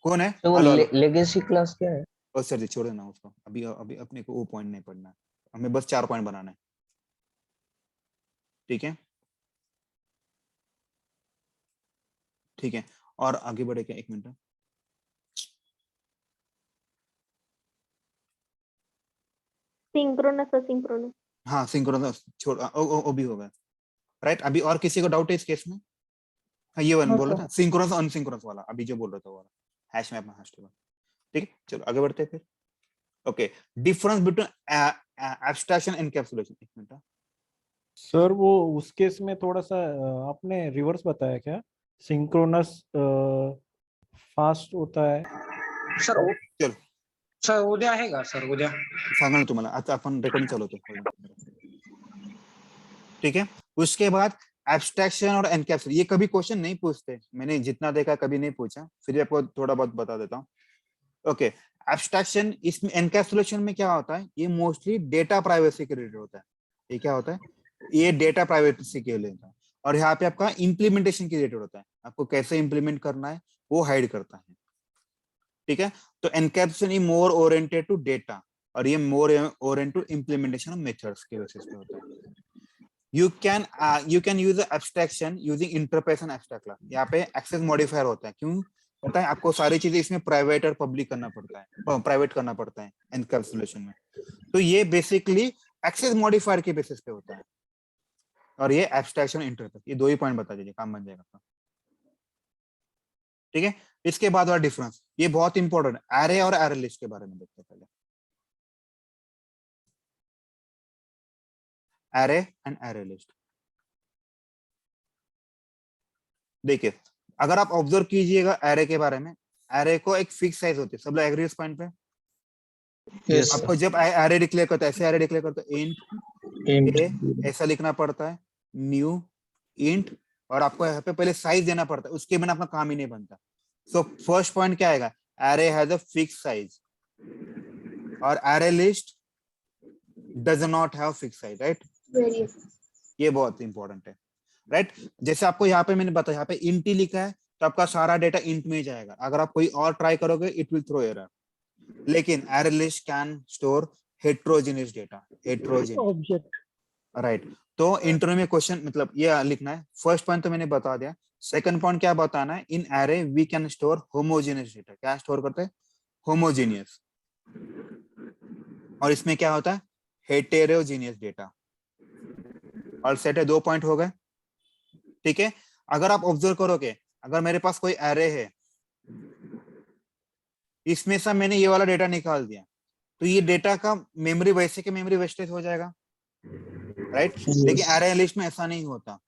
Speaker 1: कौन है?
Speaker 8: तो वो
Speaker 1: हेलो
Speaker 8: लेगेसी क्लास क्या है?
Speaker 1: ओ सर जी, छोड़ देना उसको, अभी अभी अपने को वो पॉइंट नहीं पढ़ना है, हमें बस 4 पॉइंट बनाना है, ठीक है? ठीक है, और आगे बढ़े क्या, 1 मिनट।
Speaker 6: Synchronous asynchronous.
Speaker 1: हाँ सिंक्रोनस छोड़, ओ भी होगा, राइट? अभी और किसी को डाउट है इस केस में? हाँ ये वन बोल रहा था, सिंक्रोनस अनसिंक्रोनस वाला, अभी जो बोल रहा था वो वाला हैश मैप में हैश टेबल, ठीक है? चलो आगे बढ़ते हैं फिर। Okay, difference between abstraction and encapsulation, 1 minute.
Speaker 9: Sir वो उस केस में थोड़ा सा आपने रिवर्स बताया क्या? सिंक्रोनस फास्ट होता है।
Speaker 3: सर
Speaker 1: चलो
Speaker 3: सर उद्या आहे का सर? उद्या
Speaker 1: सांगा ना तुम्हाला, आता आपण रेकॉर्डिंग चालू होतो, ठीक है? उसके बाद एब्स्ट्रैक्शन और एनकैप्सुलेशन, ये कभी क्वेश्चन नहीं पूछते, मैंने जितना देखा कभी नहीं पूछा, फिर आपको थोड़ा बहुत बता देता हूँ। ओके, एब्स्ट्रैक्शन, इसमें एनकैप्सुलेशन में क्या होता है, ये मोस्टली डेटा प्राइवेसी के रिलेटेड होता है। ये क्या होता है, ये डेटा प्राइवेसी के लिए होता है, और यहाँ पे आपका इम्प्लीमेंटेशन के रिलेटेड होता है, आपको कैसे इम्प्लीमेंट करना है वो हाइड करता है, ठीक है? तो encapsulation is more oriented to data, और ये more oriented to implementation methods के बेसिस पे होता है। you can use the abstraction using interface and abstract class। यहाँ पे एक्सेस मॉडिफायर होता है, क्यों पता है आपको? सारी चीजें इसमें प्राइवेट और पब्लिक करना पड़ता है, प्राइवेट करना पड़ता है एनकैप्सुलेशन में, तो ये बेसिकली एक्सेस मॉडिफायर के बेसिस पे होता है, और ये एब्स्ट्रैक्शन इंटरफेस, ये 2 ही पॉइंट बता दीजिए, काम बन जाएगा, ठीक है? इसके बाद वाला डिफरेंस, ये बहुत इंपॉर्टेंट, एरे और एरे लिस्ट के बारे में देखते हैं पहले। एरे एंड एरे लिस्ट, देखिए अगर आप ऑब्जर्व कीजिएगा एरे के बारे में, एरे को एक फिक्स साइज होती है, सब लोग एग्री इस पॉइंट पे?
Speaker 3: यस
Speaker 1: आपको जब एरे डिक्लेयर करता है, ऐसे एरे डिक्लेयर करता है, इंट
Speaker 3: इंट
Speaker 1: ए ऐसा लिखना पड़ता है, न्यू, इंट, और आपको यहाँ पे पहले साइज देना पड़ता है, उसके बिना अपना काम ही नहीं बनता। सो फर्स्ट पॉइंट क्या आएगा, array has a fixed size और array list does not have fixed size, right? ये बहुत इंपॉर्टेंट है, राइट? जैसे आपको यहाँ पे मैंने बताया, यहाँ पे int ही लिखा है तो आपका सारा डेटा int में ही जाएगा। अगर आप कोई और ट्राई करोगे इट विल थ्रो एरर। लेकिन array list can store heterogeneous data, heterogeneous,
Speaker 5: object
Speaker 1: right? तो इंटरव्यू में क्वेश्चन मतलब ये लिखना है। फर्स्ट पॉइंट तो मैंने बता दिया। सेकंड पॉइंट क्या बताना है, in array we can store homogeneous data. क्या स्टोर करते हैं, होमोजेनियस। और इसमें क्या होता है, हेटेरोजेनियस डेटा। और सेट है, 2 पॉइंट हो गए, ठीक है? अगर आप ऑब्जर्व करोगे, अगर मेरे पास कोई एरे है, इसमें से मैंने ये वाला डेटा निकाल दिया, तो ये डेटा का मेमोरी वैसे के मेमोरी वेस्टेज हो जाएगा, राइट? लेकिन एरे लिस्ट में ऐसा नहीं होता।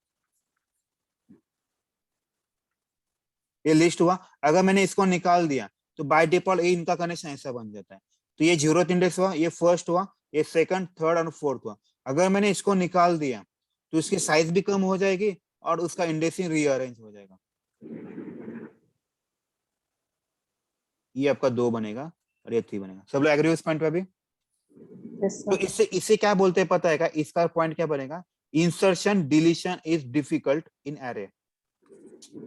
Speaker 1: ये लिस्ट हुआ, अगर मैंने इसको निकाल दिया तो बाय डिफॉल्ट ये इनका कनेक्शन ऐसा बन जाता है। तो ये 0th इंडेक्स हुआ, ये फर्स्ट हुआ, ये सेकंड, थर्ड और फोर्थ हुआ। अगर मैंने इसको निकाल दिया तो इसकी साइज भी कम हो जाएगी और उसका इंडेक्सिंग रीअरेंज हो जाएगा। ये आपका 2 बनेगा और ये 3 बनेगा। सब लोग एग्री इस पॉइंट पे अभी? तो इससे क्या बोलते हैं पता है क्या? इसका पॉइंट क्या बनेगा, insertion deletion is difficult in array.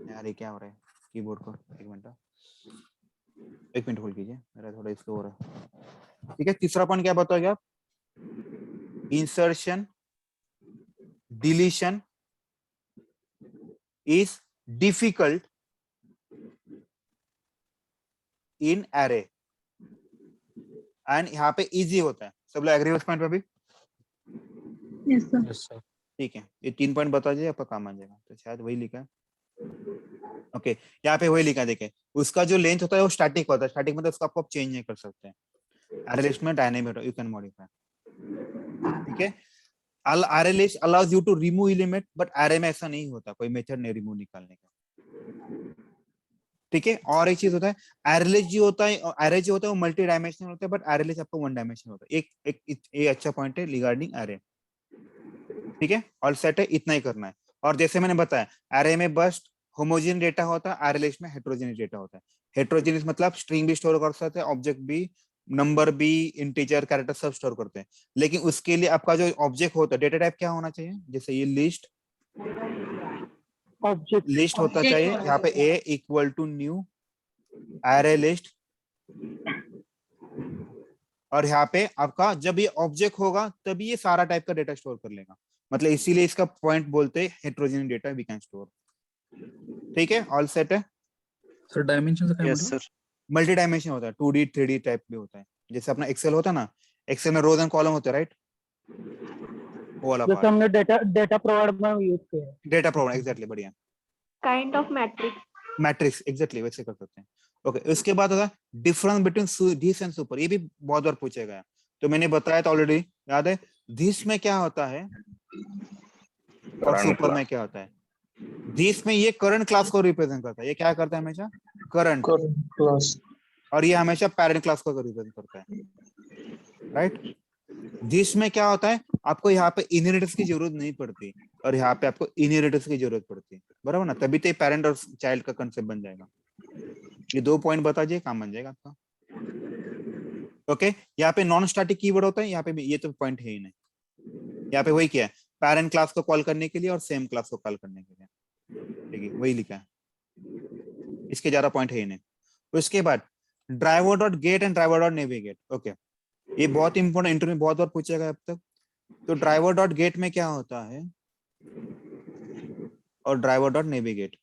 Speaker 1: यार ये क्या हो रहा है कीबोर्ड को, एक मिनट होल्ड कीजिए, मेरा थोड़ा स्लो हो रहा है, ठीक है? तीसरा पॉइंट क्या बताओगे आप, insertion deletion is difficult in array, and यहाँ पे इजी होता है। सब लोग एग्री उस पॉइंट पे अभी?
Speaker 6: Yes, sir.
Speaker 1: ठीक है, ये 3 पॉइंट बता दीजिए, आपका काम आ जाएगा। तो शायद वही लिखा है, ओके यहाँ पे वही लिखा है। देखे, उसका जो लेंथ होता है वो स्टैटिक होता है। स्टैटिक मतलब उसको आपको चेंज नहीं कर सकते हैं। एरे लिस्ट में डायनामिक यू कैन मॉडिफाई, ठीक है? Array list allows you to remove element, but array में ऐसा नहीं होता, कोई मेथड नहीं रिमूव निकालने का, ठीक है? और एक चीज होता है, एरे लिस्ट जो होता है, एरे जो होता है वो मल्टी डायमेंशनल होता है, बट एरे लिस्ट आपको 1 डायमेंशनल होता है। एक अच्छा पॉइंट है रिगार्डिंग एरे, ठीक है? ऑल सेट है, इतना ही करना है। और जैसे मैंने बताया, एरे में बस होमोजेनियस डेटा होता है, एरे लिस्ट में हेटेरोजेनियस डेटा होता है। हेटेरोजेनियस मतलब स्ट्रिंग भी स्टोर कर सकते हैं, ऑब्जेक्ट भी, नंबर भी, इंटीजर, कैरेक्टर सब स्टोर करते हैं। लेकिन उसके लिए आपका जो ऑब्जेक्ट होता है, डेटा टाइप क्या होना चाहिए? जैसे ये लिस्ट,
Speaker 5: ऑब्जेक्ट
Speaker 1: लिस्ट होता चाहिए। यहाँ पे a equal to new array list, और यहाँ पे आपका जब ये ऑब्जेक्ट होगा तभी ये सारा टाइप का डेटा स्टोर कर लेगा। मतलब इसीलिए इसका पॉइंट बोलते हैं heterogeneous data we can store, ठीक है? ऑल सेट है
Speaker 7: सर? डायमेंशन का
Speaker 8: यस सर।
Speaker 1: मल्टी डायमेंशन होता है, 2D 3D टाइप भी होता है। जैसे अपना एक्सेल होता है ना, एक्सेल में रोज एंड कॉलम होते हैं, राइट? वो वाला
Speaker 5: जैसे हमने डेटा प्रोवाइड में यूज किया,
Speaker 1: डेटा प्रोवाइड, एग्जैक्टली, बढ़िया।
Speaker 6: Kind of matrix.
Speaker 1: Matrix, exactly वैसे कर सकते हैं। ओके, उसके बाद होता है difference between this and super. ये भी बहुत बार पूछा गया, तो मैंने बताया था ऑलरेडी, याद है? दिस में क्या होता है और सुपर में क्या होता है? दिस में ये करंट क्लास को रिप्रेजेंट करता है। ये क्या करता है हमेशा? Current
Speaker 3: class.
Speaker 1: और ये हमेशा पेरेंट क्लास को रिप्रेजेंट करता है, राइट? दिस में क्या होता है, आपको यहाँ पे इनहेरिटेंस की जरूरत नहीं पड़ती और यहाँ पे आपको इनहेरिटेंस की जरूरत पड़ती है, बराबर ना? तभी तो पेरेंट और चाइल्ड का कंसेप्ट बन जाएगा। ये 2 पॉइंट बता दीजिए, काम बन जाएगा आपका। ओके, यहाँ पे नॉन स्टैटिक कीवर्ड होता है, यहाँ पे भी ये तो पॉइंट है ही नहीं। यहाँ पे वही क्या है, पेरेंट क्लास को कॉल करने के लिए और सेम क्लास को कॉल करने के लिए, ठीक है? वही लिखा है, इसके ज्यादा पॉइंट है ही नहीं। उसके बाद driver dot gate and driver dot navigate. Okay, ये बहुत इंपॉर्टेंट, इंटरव्यू में बहुत बार पूछेगा अब तक। तो ड्राइवर डॉट गेट में क्या होता है और ड्राइवर डॉट नेविगेट,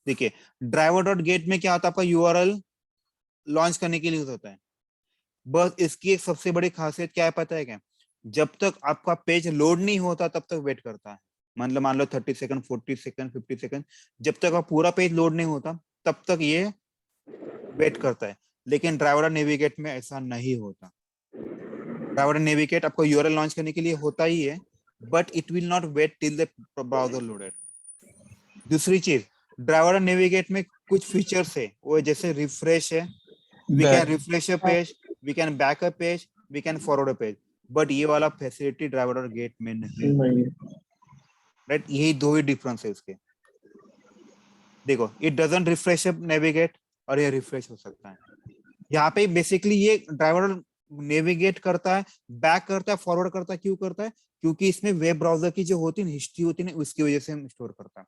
Speaker 1: देखिए ड्राइवर डॉट गेट में क्या होता है, आपका यूआरएल लॉन्च करने के लिए यूज होता है। बस इसकी एक सबसे बड़ी खासियत क्या है पता है क्या? जब तक आपका पेज लोड नहीं होता तब तक वेट करता है। मतलब मान लो 30 सेकंड, 40 सेकंड, 50 सेकंड, जब तक आप पूरा पेज लोड नहीं होता तब तक ये वेट करता है। लेकिन ड्राइवर नेविगेट में ऐसा नहीं होता। ड्राइवर नेविगेट आपको यूआरएल लॉन्च करने के लिए होता ही है, but it will not wait till the browser loaded. दूसरी चीज, ड्राइवर नेविगेट में कुछ फीचर्स है, वो जैसे रिफ्रेश है, we can refresh a page, we can back a page, we can forward a page, but ये वाला फैसिलिटी ड्राइवर और गेट में नहीं, राइट। यही दो ही डिफरेंस है उसके। देखो, इट डजंट रिफ्रेश नेविगेट, और ये रिफ्रेश हो सकता है। यहाँ पे बेसिकली ये ड्राइवर नेविगेट करता है, बैक करता है, फॉरवर्ड करता है। क्यों करता है? क्योंकि इसमें वेब ब्राउजर की जो होती है हिस्ट्री होती है, उसकी वजह से हम स्टोर करता है।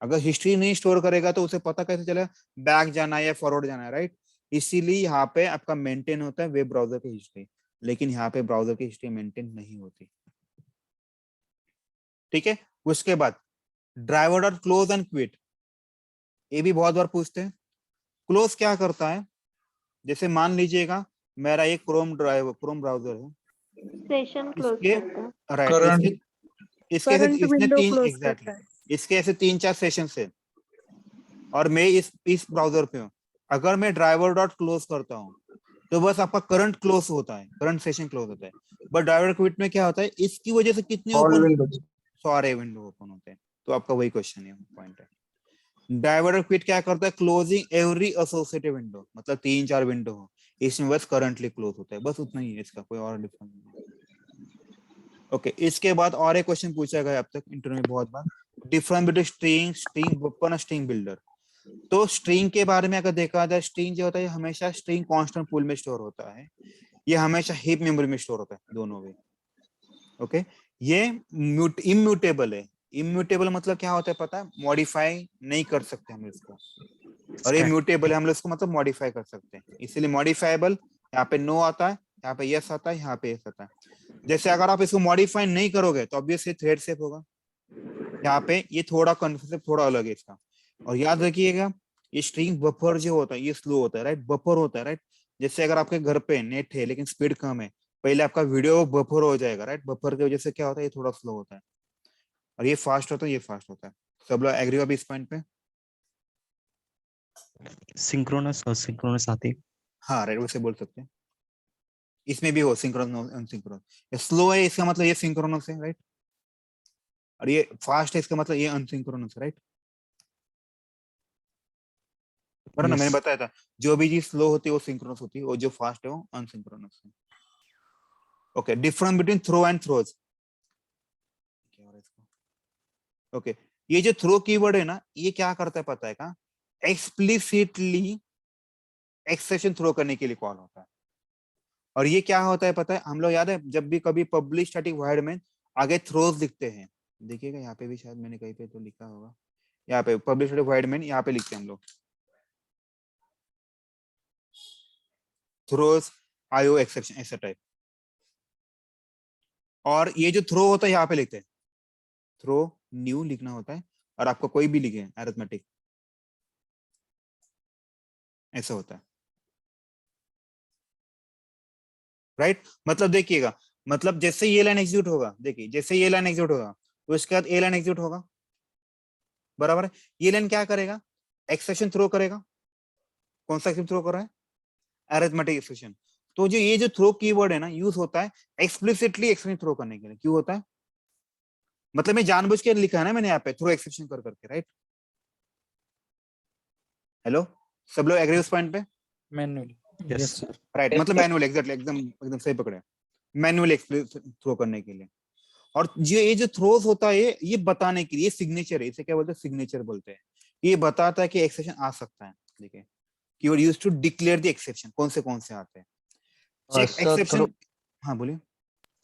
Speaker 1: अगर हिस्ट्री नहीं स्टोर करेगा तो उसे पता कैसे चलेगा बैक जाना है या फॉरवर्ड जाना है, राइट। इसीलिए यहाँ पे आपका मेंटेन होता है वेब ब्राउजर की हिस्ट्री, लेकिन यहाँ पे ब्राउजर की हिस्ट्री मेंटेन नहीं होती। ठीक है। उसके बाद driver dot close and quit, ये भी बहुत बार पूछते हैं। क्लोज क्या करता है? जैसे मान लीजिएगा मेरा एक क्रोम ब्राउजर है,
Speaker 6: सेशन क्लोज
Speaker 1: इसके
Speaker 6: करता है।
Speaker 1: राइट,
Speaker 3: Current-
Speaker 1: इसके ऐसे
Speaker 6: Current
Speaker 1: इसने
Speaker 6: window
Speaker 1: तीन
Speaker 6: close
Speaker 1: एग्जैक्टली
Speaker 6: करता है।
Speaker 1: इसके ऐसे 3-4 सेशन है, और मैं इस ब्राउजर पे हूँ। अगर मैं ड्राइवर डॉट क्लोज करता हूँ तो बस आपका करंट क्लोज होता है, करंट सेशन क्लोज होता है। बट ड्राइवर क्विट में क्या होता है, इसकी वजह से कितने
Speaker 3: All
Speaker 1: ओपन,
Speaker 3: windows.
Speaker 1: सारे विंडो ओपन होते हैं। तो आपका वही क्वेश्चन है, पॉइंट है। ड्राइवर क्विट क्या करता है? क्लोजिंग एवरी एसोसिएटेड विंडो, मतलब 3-4 विंडो हो, इसमें बस करंटली क्लोज होता है, बस उतना ही है, इसका कोई और डिफरेंस नहीं। ओके, इसके बाद और एक क्वेश्चन पूछा गया अब तक इंटरव्यू में बहुत बार, difference between string, string buffer और स्ट्रिंग बिल्डर। तो स्ट्रिंग के बारे में अगर देखा जाए, स्ट्रिंग जो होता है हमेशा स्ट्रिंग कांस्टेंट पूल में स्टोर होता है, ये हमेशा हीप मेमोरी में स्टोर होता है, दोनों में। ओके, ये इम्यूटेबल है। इम्यूटेबल मतलब क्या होता है पता है? मॉडिफाई नहीं कर सकते हम इसको, और ये म्यूटेबल है, हम लोग इसको मतलब मॉडिफाई कर सकते हैं, इसीलिए मॉडिफाइबल। यहाँ पे नो आता है, यहाँ पे यस आता है, यहाँ पे यस आता है। जैसे अगर आप इसको मॉडिफाई नहीं करोगे तो ऑब्वियसली थ्रेड सेफ होगा। यहाँ पे ये थोड़ा कॉन्सेप्ट थोड़ा अलग है इसका। और याद रखिएगा, ये स्ट्रिंग बफर जो होता है ये स्लो होता है, राइट। बफर होता है, राइट। जैसे अगर आपके घर पे नेट है लेकिन स्पीड कम है, पहले आपका वीडियो बफर हो जाएगा, राइट। बफर की वजह से क्या होता है, ये थोड़ा स्लो होता है, और ये फास्ट होता है, ये फास्ट होता है। सब लोग एग्री हो अभी इस पॉइंट पे?
Speaker 10: सिंक्रोनस और सिंक्रोनस आते हैं।
Speaker 1: हाँ, राइट, वैसे बोल सकते हैं। इसमें भी हो सिंक्रोनस अनसिंक्रोनस। स्लो है इसका मतलब ये सिंक्रोनस है, राइट। और ये फास्ट है इसका मतलब ये अनसिंक्रोनस है, राइट। पर ना, मैंने बताया था जो भी चीज स्लो होती है वो सिंक्रोनस होती है, और जो फास्ट है वो अनसिंक्रोनस है। Okay, difference between throw and throws. क्या हो रहा है इसको? ओके, ये जो थ्रो कीवर्ड है ना, ये क्या करता है पता है का? एक्सप्लिसिटली एक्सेप्शन थ्रो करने के लिए कॉल होता है। और ये क्या होता है पता है? हम लोग याद है जब भी कभी पब्लिश स्टैटिक वॉइड में आगे थ्रोज लिखते हैं, देखिएगा यहाँ पे भी शायद मैंने कहीं पे तो लिखा होगा, यहाँ पे पब्लिश स्टैटिक वॉइड में यहाँ पे लिखते हैं हम लोग थ्रोज आईओ एक्सेप्शन ऐसा टाइप। और ये जो थ्रो होता है यहाँ पे लिखते हैं थ्रो न्यू लिखना होता है, और आपको कोई भी लिखे अरिथमेटिक ऐसा होता है, राइट। मतलब देखिएगा, मतलब जैसे ये लाइन एग्जीक्यूट होगा, देखिए जैसे ये लाइन एग्जीक्यूट होगा तो इसके बाद ए लाइन एग्जीक्यूट होगा, बराबर है। ये लाइन क्या करेगा? एक्सेप्शन थ्रो करेगा। कौन सा एक्सेप्शन थ्रो कर रहा है? Arithmetic exception. तो जो ये जो थ्रो कीवर्ड है ना, यूज होता है एक्सप्लिसिटली एक्सेप्शन थ्रो करने के लिए। क्यों होता है? मतलब मैं जानबूझ के लिखा है ना मैंने यहाँ पे थ्रो एक्सेप्शन कर करके, राइट। हेलो, सब लोग एग्री उस पॉइंट पे?
Speaker 7: मैनुअली।
Speaker 10: Yes sir.
Speaker 1: राइट, मतलब मैनुअल, एग्जैक्टली, एकदम एकदम सही पकड़े, मैनुअल थ्रो करने के लिए। और ये जो थ्रोज होता है ये बताने के लिए सिग्नेचर है, इसे क्या बोलते हैं? सिग्नेचर बोलते हैं। ये बताता है कि एक्सेप्शन आ सकता है। देखिए, keyword used to declare the exception, कौन से आते हैं। Check exception. हाँ बोलिए।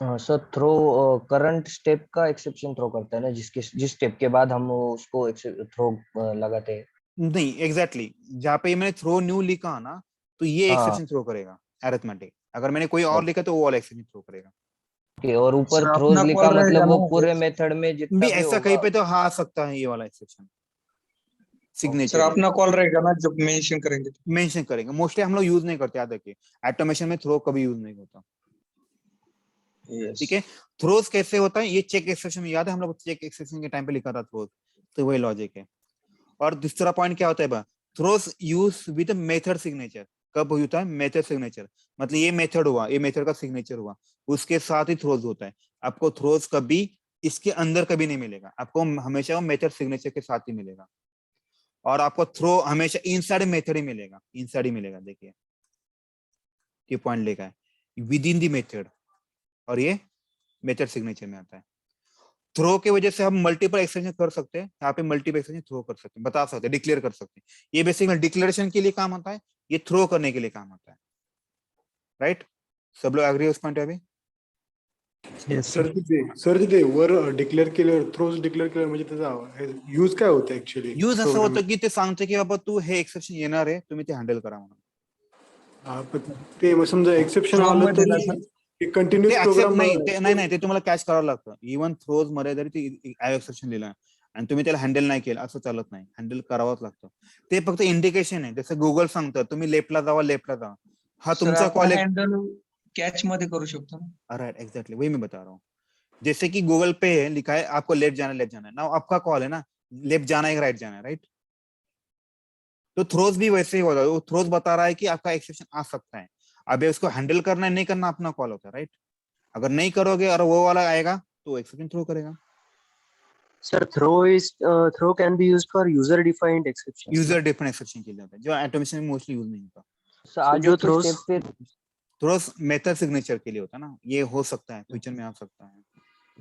Speaker 8: सर थ्रो करंट स्टेप का एक्सेप्शन थ्रो करता है ना, जिस स्टेप के बाद हम उसको थ्रो लगाते हैं।
Speaker 1: नहीं, एग्जैक्टली जहाँ पे मैंने थ्रो न्यू लिखा ना, तो ये
Speaker 8: हाँ।
Speaker 1: एक्सेप्शन थ्रो करेगा अरिथमेटिक। अगर मैंने कोई और लिखा तो वो वाला एक्सेप्शन थ्रो करेगा।
Speaker 8: ओके, और ऊपर
Speaker 3: सर,
Speaker 8: थ्रोज
Speaker 3: अपना
Speaker 8: लिखा
Speaker 3: कॉल रहेगा
Speaker 8: मतलब वो
Speaker 3: ना?
Speaker 8: पूरे मेथड में जितना
Speaker 1: भी
Speaker 8: भी
Speaker 1: ऐसा कहीं
Speaker 8: होगा।
Speaker 1: पे तो हाँ आ सकता है ये वाला एक्सेप्शन,
Speaker 3: सर
Speaker 1: सिग्नेचर
Speaker 3: अपना कॉल रहेगा ना जब मेंशन करेंगे तो?
Speaker 1: मेंशन करेंगे। मोस्टली हम लोग यूज नहीं करते, याद रखिए ऑटोमेशन में थ्रो कभी यूज नहीं होता। ठीक है, थ्रोज कैसे होता है? ये चेक एक्सेप्शन में याद है हम लोग चेक एक्सेप्शन के टाइम पे लिखा था थ्रोज, तो वही लॉजिक है। और दूसरा पॉइंट क्या होता है? Throws use with method signature. कब होता है? मेथड सिग्नेचर, मतलब ये मेथड हुआ, ये मेथड का सिग्नेचर हुआ, उसके साथ ही थ्रोज होता है। आपको थ्रोज कभी इसके अंदर कभी नहीं मिलेगा, आपको हमेशा वो मेथड सिग्नेचर के साथ ही मिलेगा। और आपको थ्रो हमेशा इनसाइड मेथड ही मिलेगा, इनसाइड ही मिलेगा। देखिए ये पॉइंट लिखा है, विद इन द मेथड, और ये मेथड सिग्नेचर में आता है। थ्रो की वजह से हम मल्टीपल एक्सटेंशन कर सकते हैं, यहाँ पे मल्टीपल एक्सटेंशन थ्रो कर सकते हैं, बता सकते हैं, डिक्लेयर कर सकते हैं। ये बेसिकली डिक्लेरेशन के लिए काम आता है, ये थ्रो करने के लिए काम आता है, राइट? सब लोग एग्री उस पॉइंट अभी?
Speaker 10: Yes,
Speaker 2: सर तिथे वर डिक्लेअर केल्यावर थ्रोज डिक्लेअर केल्यावर म्हणजे त्याचा यूज काय होतं ऍक्च्युअली?
Speaker 1: यूज असं होतं की ते सांगते की बाबा तू हे एक्सेप्शन येणार आहे, तुम्ही ते हँडल करा म्हणून।
Speaker 2: ते मग समजा एक्सेप्शन
Speaker 3: Throw
Speaker 2: आलं
Speaker 3: मध्ये ना
Speaker 2: तरी
Speaker 3: सर?
Speaker 2: ते
Speaker 1: ते
Speaker 2: कंटिन्युअस
Speaker 1: accept
Speaker 2: प्रोग्राम
Speaker 1: नाही, ते नाही, ते तुम्हाला कॅच करावं लागतं. इव्हन थ्रोज मध्ये जरी ते एक्सेप्शन लिहिलं आणि तुम्ही त्याला हँडल नाही केलं असं चालत नाही, हँडल करावंच लागतं. ते फक्त इंडिकेशन आहे, जसं गुगल सांगतं तुम्ही लेफ्टला जावा. हा
Speaker 3: सर
Speaker 1: तुमचा
Speaker 3: आपण
Speaker 1: कॉल आहे.
Speaker 3: हँडल कॅच मध्ये करू शकतो ना?
Speaker 1: राइट, एग्जैक्टली वही मैं बता रहा हूँ। जैसे कि गूगल पे है, लिखा है आपको लेफ्ट जाना है, नाउ आपका कॉल है ना, लेफ्ट जाना है कि राइट जाना है, राइट? तो थ्रोज भी वैसे ही होता है, वो थ्रोज बता रहा है कि आपका एक्सेप्शन आ सकता है, अब ये उसको हैंडल करना है नहीं करना अपना कॉल होता है, राइट? अगर नहीं करोगे और वो वाला आएगा तो एक्सेप्शन थ्रो करेगा।
Speaker 10: sir. Throw can be used for user defined exceptions.
Speaker 1: User different exception के लिए होता है, जो ऑटोमेशन में मोस्टली यूज नहीं होता।
Speaker 8: So आगे
Speaker 10: जो
Speaker 8: के
Speaker 10: throws-
Speaker 8: स्टेप फिर
Speaker 1: थ्रोज मेथड सिग्नेचर के लिए होता है ना, ये हो सकता है फ्यूचर में आ सकता है।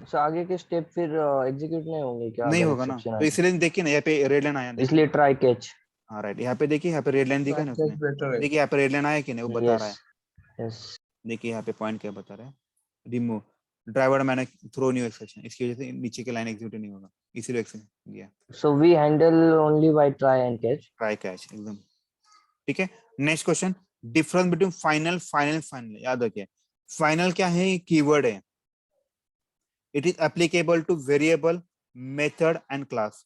Speaker 8: so आगे के स्टेप फिर एग्जीक्यूट नहीं होंगे क्या?
Speaker 1: नहीं
Speaker 8: अगर
Speaker 1: होगा ना,
Speaker 8: exception आ
Speaker 1: तो
Speaker 8: जाए?
Speaker 1: इसलिए देखिए ना यहाँ पे रेड लाइन आया, देखिए।
Speaker 8: इसलिए ट्राई कैच।
Speaker 1: हाँ राइट, यहाँ पे देखिए, यहाँ पे रेड लाइन दिखा ना उसने,
Speaker 3: बेटर है।
Speaker 1: देखिए यहाँ पे रेड लाइन आया कि नहीं, वो बता रहा है।
Speaker 8: यस
Speaker 1: देखिए यहाँ पे पॉइंट क्या बता रहा है, रिमूव ड्राइवर मैंने थ्रो न्यू एक्सेप्शन, इसकी वजह से नीचे की लाइन एग्जीक्यूट नहीं होगा, इसीलिए एक्सेप्शन गया।
Speaker 8: So we handle only by try and catch.
Speaker 1: Try catch एकदम ठीक है। Next question, difference between final याद रखिए, फाइनल क्या है? कीवर्ड है, it is applicable to variable, method and class.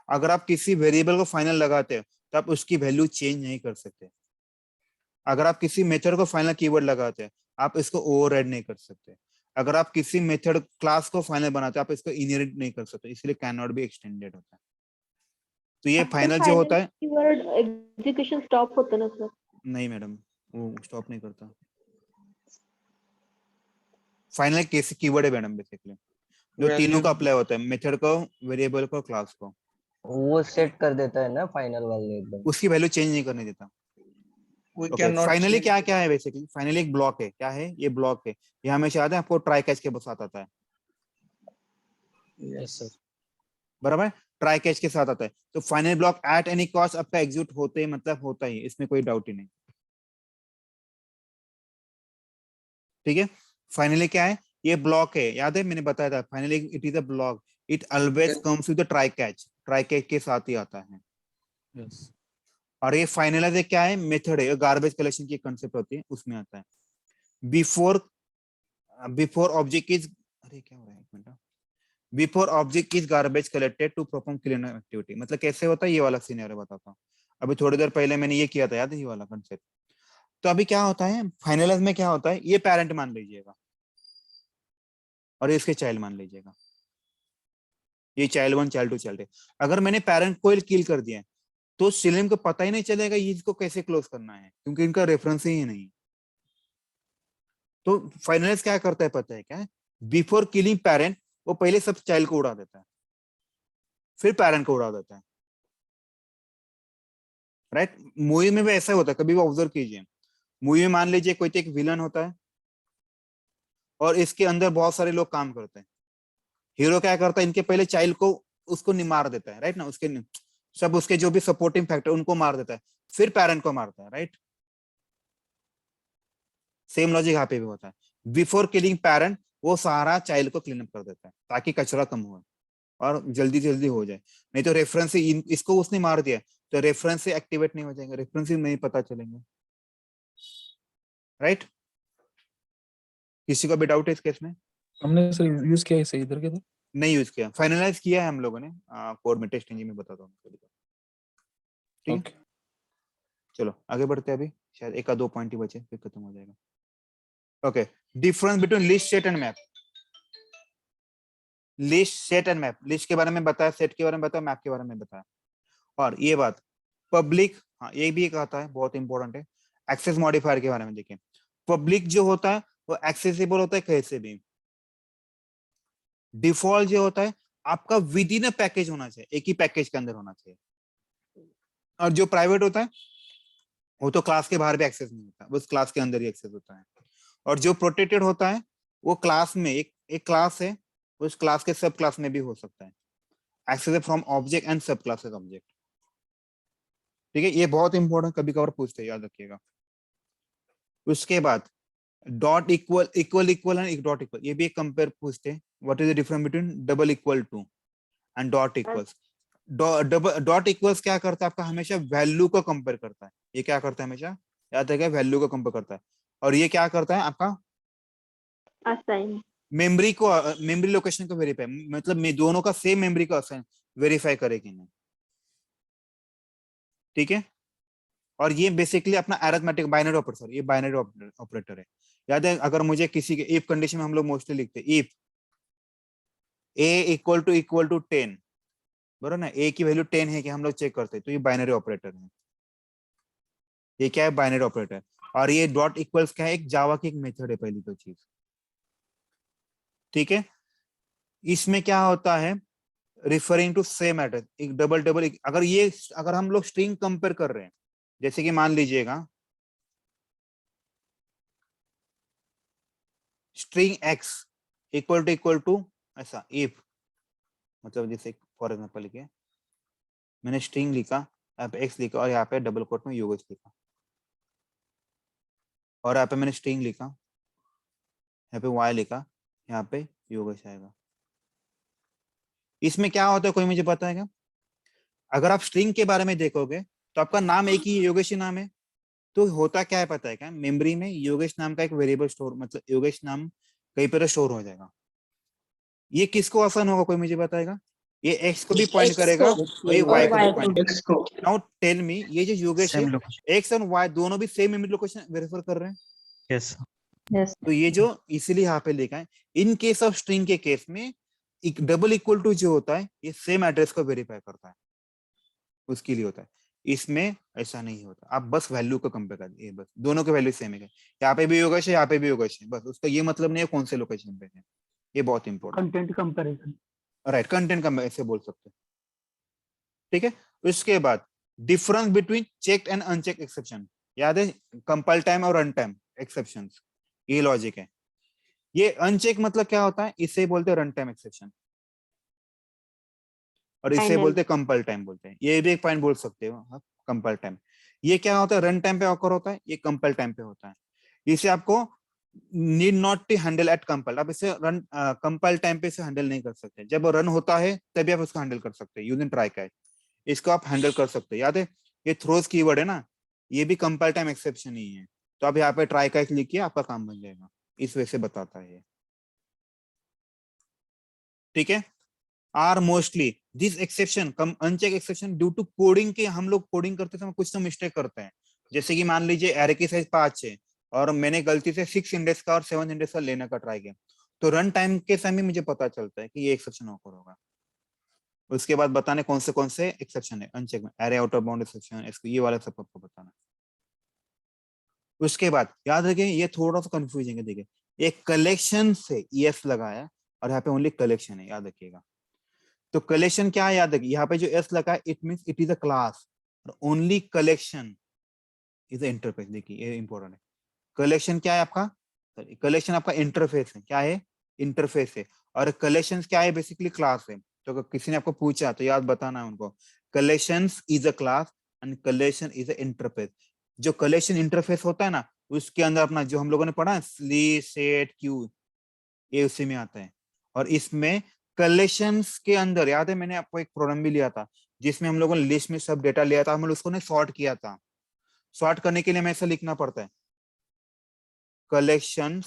Speaker 1: अगर आप किसी वेरिएबल को फाइनल लगाते हो तो आप उसकी वैल्यू चेंज नहीं कर सकते। अगर आप किसी मेथड को फाइनल कीवर्ड लगाते हैं आप इसको ओवरराइड नहीं कर सकते। अगर आप किसी मेथड क्लास को फाइनल बनाते हैं आप इसको इनहेरिट नहीं कर सकते, इसलिए कैन नॉट बी एक्सटेंडेड होता है। तो ये फाइनल जो होता है,
Speaker 6: कीवर्ड एग्जीक्यूशन स्टॉप होतं ना सर?
Speaker 1: नहीं मैडम वो स्टॉप नहीं करता। फाइनल केस कीवर्ड है मैडम, बेसिकली जो तीनों का अप्लाई होता है, मेथड को, वेरिएबल को, क्लास को।
Speaker 8: वो सेट कर देता है ना फाइनल वाले एकदम।
Speaker 1: उसकी वैल्यू चेंज नहीं करने देता।
Speaker 3: We
Speaker 1: okay,
Speaker 3: cannot
Speaker 1: finally
Speaker 3: change-
Speaker 1: क्या क्या है? बेसिकली फाइनली एक ब्लॉक है, क्या है ये? ब्लॉक है, ये हमेशा याद है आपको, ट्राई कैच के साथ आता है,
Speaker 3: Yes.
Speaker 1: बराबर? ट्राई कैच के साथ आता है। तो final block at any cost आपका एग्जीक्यूट होते ही मतलब होता ही, इसमें कोई डाउट ही नहीं। ठीक है, फाइनली क्या है? ये ब्लॉक है, याद है मैंने बताया था, finally it is a block, it always comes with the try catch के साथ ही आता है।
Speaker 7: Yes.
Speaker 1: और ये फाइनलाइज क्या है? मेथड है, गार्बेज कलेक्शन की कंसेप्ट होती है, उसमें आता है। बिफोर ऑब्जेक्ट इज, अरे क्या हो रहा है, एक minute, before object is garbage collected to perform cleanup activity, मतलब कैसे होता है? ये वाला सिनेरियो बताता हूँ। अभी थोड़ी देर पहले मैंने ये किया था, याद है ये वाला कंसेप्ट? तो अभी क्या होता है फाइनलाइज में, क्या होता है? ये पेरेंट मान लीजिएगा और इसके चाइल्ड मान लीजिएगा, ये चाइल्ड 1, चाइल्ड 2, चाइल्ड 3। अगर मैंने पेरेंट को किल कर दिया तो सिलेम को पता ही नहीं चलेगा ये इसको कैसे क्लोज करना है, क्योंकि इनका रेफरेंस ही नहीं। तो फाइनलाइज क्या करता है पता है क्या? बिफोर किलिंग पेरेंट वो पहले सब चाइल्ड को उड़ा देता है, फिर पेरेंट को उड़ा देता है, राइट? मूवी में भी ऐसा होता है, कभी भी ऑब्जर्व कीजिए। मूवी में मान लीजिए कोई एक विलन होता है और इसके अंदर बहुत सारे लोग काम करते हैं। हीरो क्या करता है? इनके पहले चाइल्ड को उसको मार देता है, राइट ना? उसके सब उसके जो भी सपोर्टिंग फैक्टर उनको मार देता है, फिर पेरेंट को मारता है, राइट? सेम लॉजिक यहाँ पे भी होता है। बिफोर किलिंग पेरेंट वो सारा चाइल्ड को क्लीन अप कर देता है ताकि कचरा कम हो और जल्दी जल्दी हो जाए। नहीं तो रेफरेंस से इसको उसने मार दिया तो रेफरेंस से एक्टिवेट नहीं हो जाएंगे, रेफरेंस नहीं पता चलेंगे, राइट? किसी को भी डाउट है इस केस में?
Speaker 7: हमने सर यूज किया है इसे इधर के इधर।
Speaker 1: नहीं यूज किया, फाइनलाइज किया है हम लोगों ने कोड में, टेस्ट इंजन में बताता हूँ। ठीक है,
Speaker 7: Okay.
Speaker 1: चलो आगे बढ़ते हैं। अभी शायद एक दो पॉइंट ही बचे फिर खत्म हो जाएगा। Okay, difference between list, set and map. List, set and map, list के बारे में बताया, सेट के बारे में बताया, मैप के बारे में बताया। और ये बात पब्लिक, हाँ ये भी एक आता है, बहुत इंपॉर्टेंट है। एक्सेस मॉडिफायर के बारे में देखिए, पब्लिक जो होता है वो एक्सेसिबल होता है कैसे भी। डिफॉल्ट जो होता है आपका विद इन अ पैकेज होना चाहिए, एक ही पैकेज के अंदर होना चाहिए। और जो प्राइवेट होता है वो तो क्लास के बाहर भी एक्सेस नहीं होता, बस क्लास के अंदर ही एक्सेस होता है। और जो प्रोटेक्टेड होता है वो क्लास में एक क्लास है, उस क्लास के सब क्लास में भी हो सकता है। एक्सेस फ्रॉम ऑब्जेक्ट एंड सब क्लासेस ऑब्जेक्ट। ठीक है, ये बहुत इंपॉर्टेंट, कभी कभार पूछते हैं, याद रखिएगा। उसके बाद dot equal equal equal and dot equal, ये भी एक कंपेयर पूछते हैं। What is the difference between double equal to and dot equals. Dot equals क्या करता है आपका, हमेशा वैल्यू को कंपेयर करता है। ये क्या करता है, हमेशा याद रखिएगा, वैल्यू को कंपेयर करता है। और ये क्या करता है आपका,
Speaker 6: असाइन।
Speaker 1: मेमोरी को, मेमोरी लोकेशन को वेरीफाई, मतलब मैं दोनों का सेम मेमोरी को असाइन वेरीफाई करे कि नहीं। ठीक है, और ये बेसिकली अपना अरिथमेटिक बाइनरी ऑपरेटर, ये बाइनरी ऑपरेटर है। याद है, अगर मुझे किसी के इफ कंडीशन में हम लोग मोस्टली लिखते हैं इफ ए इक्वल टू 10, बराबर ना, ए की वैल्यू 10 है कि हम लोग चेक करते हैं, तो ये बाइनरी ऑपरेटर है। ये क्या है, बाइनरी ऑपरेटर। और ये डॉट इक्वल्स क्या है, एक जावा की एक मेथड है, पहली तो चीज। ठीक है, इसमें क्या होता है, रिफरिंग टू सेम एड्रेस, एक डबल अगर हम लोग स्ट्रिंग कंपेयर कर रहे हैं, जैसे कि मान लीजिएगा स्ट्रिंग x इक्वल टू ऐसा इफ, मतलब जैसे फॉर एग्जांपल लिखे, मैंने स्ट्रिंग लिखा, यहाँ पे x लिखा और यहाँ पे डबल कोट में योगेश लिखा, और यहाँ पे मैंने स्ट्रिंग लिखा, यहाँ पे y लिखा, यहाँ पे योगेश आएगा। इसमें क्या होता है, कोई मुझे बताएगा? अगर आप स्ट्रिंग के बारे में देखोगे तो आपका नाम एक ही योगेश नाम है, तो होता क्या है पता है क्या, मेमोरी में योगेश नाम का एक वेरिएबल स्टोर, मतलब योगेश नाम कहीं पर स्टोर हो जाएगा। ये किसको आसान होगा, कोई मुझे बताएगा? ये एक्स को भी पॉइंट करेगा और ये वाई को भी पॉइंट करेगा। नाउ टेल मी, ये जो योगेश है, एक्स और वाई दोनों भी सेम मेमोरी लोकेशन वेरीफाई कर रहे हैं।
Speaker 10: Yes
Speaker 4: Yes.
Speaker 1: तो ये जो इसीलिए यहाँ पे लिखा है, इन केस ऑफ स्ट्रिंग के केस में एक डबल इक्वल टू जो होता है, ये सेम एड्रेस को वेरीफाई करता है, उसके लिए होता है। इसमें ऐसा नहीं होता, आप बस वैल्यू को कंपेयर कर दिए, बस दोनों के वैल्यू सेम है, यहाँ पे भी योगेश है, यहाँ पे भी योगेश है, बस उसका ये मतलब नहीं है कौन से लोकेशन पे है। ये बहुत important,
Speaker 5: content comparison.
Speaker 1: Right, content का ऐसे बोल सकते हैं। ठीक है, उसके बाद difference between checked and unchecked exception, याद है, कंपाइल टाइम और रन टाइम एक्सेप्शंस, ये लॉजिक है। ये अनचेक मतलब क्या होता है, इसे बोलते हैं रन टाइम एक्सेप्शन, और इसे
Speaker 6: Final.
Speaker 1: बोलते हैं कंपाइल टाइम बोलते हैं। ये भी एक पॉइंट बोल सकते हो, कंपाइल टाइम। ये क्या होता है, रन टाइम पे ऑकर होता है, ये कंपाइल टाइम पे होता है। इसे आपको need not to handle at compile, आप इसे रन कंपाइल टाइम पे इसे हैंडल नहीं कर सकते, जब वो रन होता है तभी आप उसको हैंडल कर सकते हैं। यूजिंग ट्राई कैच इसको आप हैंडल कर सकते हैं। याद है, ये थ्रोज कीवर्ड है ना, ये भी कंपाइल टाइम एक्सेप्शन ही है। तो आप यहाँ पे ट्राई कैच लिखिए, आपका काम बन जाएगा, इस वजह से बताता है ये। ठीक है, are mostly this exception come uncheck exception due to coding के, हम लोग कोडिंग करते समय कुछ तो मिस्टेक करते हैं। जैसे कि मान लीजिए एरे की साइज 5 है और मैंने गलती से 6 इंडेक्स का और 7 इंडेक्स का लेने का ट्राई किया, तो रन टाइम के समय मुझे पता चलता है कि ये एक्सेप्शन ऑकर होगा। उसके बाद बताने कौन से एक्सेप्शन है अनचेक में, array out of bound exception, इसको ये वाला सब आपको बताना। उसके बाद याद रखिए, ये थोड़ा सा कंफ्यूजिंग है, देखिए एक कलेक्शन से ईएस लगाया और यहाँ पे ओनली कलेक्शन है, याद रखिएगा। तो कलेक्शन क्या है, याद रखिए, यहाँ पे जो एस लगा है it means it is a class, और only collection is a interface. देखिए ये इंपॉर्टेंट है, कलेक्शन क्या है आपका, कलेक्शन आपका इंटरफेस है, क्या है, इंटरफेस है। और कलेक्शंस क्या है, बेसिकली क्लास है। तो अगर किसी ने आपको पूछा तो याद बताना है उनको, collections is a class and collection is a interface. जो कलेक्शन इंटरफेस होता है ना, उसके अंदर अपना जो हम लोगों ने पढ़ा है स्ली सेट क्यू, ये उसी में आता है। और इसमें कलेक्शंस के अंदर याद है, मैंने आपको एक प्रोग्राम भी लिया था जिसमें हम लोगों ने लिस्ट में सब डेटा लिया था, हम लोग उसको सॉर्ट किया था। सॉर्ट करने के लिए हमें ऐसा लिखना पड़ता है, कलेक्शन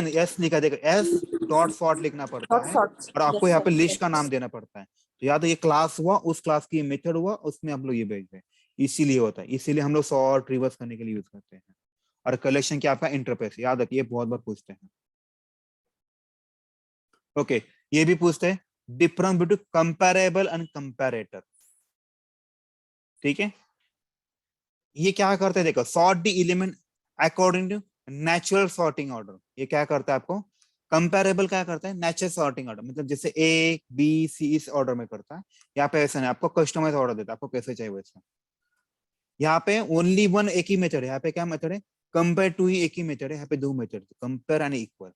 Speaker 1: एस लिखा देगा, एस डॉट सॉर्ट लिखना पड़ता है, और आपको यहाँ पे लिस्ट का नाम देना पड़ता है। तो याद है, ये क्लास हुआ, उस क्लास की मेथड हुआ, उसमें आप लोग ये भेज हैं, इसीलिए होता है, इसीलिए हम लोग सॉर्ट रिवर्स करने के लिए यूज करते हैं। और कलेक्शन क्या आपका इंटरफेस, याद रखिए, बहुत बार पूछते हैं। ओके, ये भी पूछते हैं difference between comparable and comparator. ठीक है, ये क्या करते हैं, देखो sort the element according to natural sorting order. ये क्या करता है आपको, कंपैरेबल क्या करता है, नेचुरल सॉर्टिंग ऑर्डर, मतलब जैसे ए बी सी इस ऑर्डर में करता है। यहाँ पे ऐसा नहीं, आपको कस्टमाइज ऑर्डर देता है, आपको कैसे चाहिए वैसा। यहाँ पे ओनली वन एक ही मेथड है, यहाँ पे क्या मेथड है, कंपेयर टू ही एक ही मेथड है, यहाँ पे दो method, compare and equal.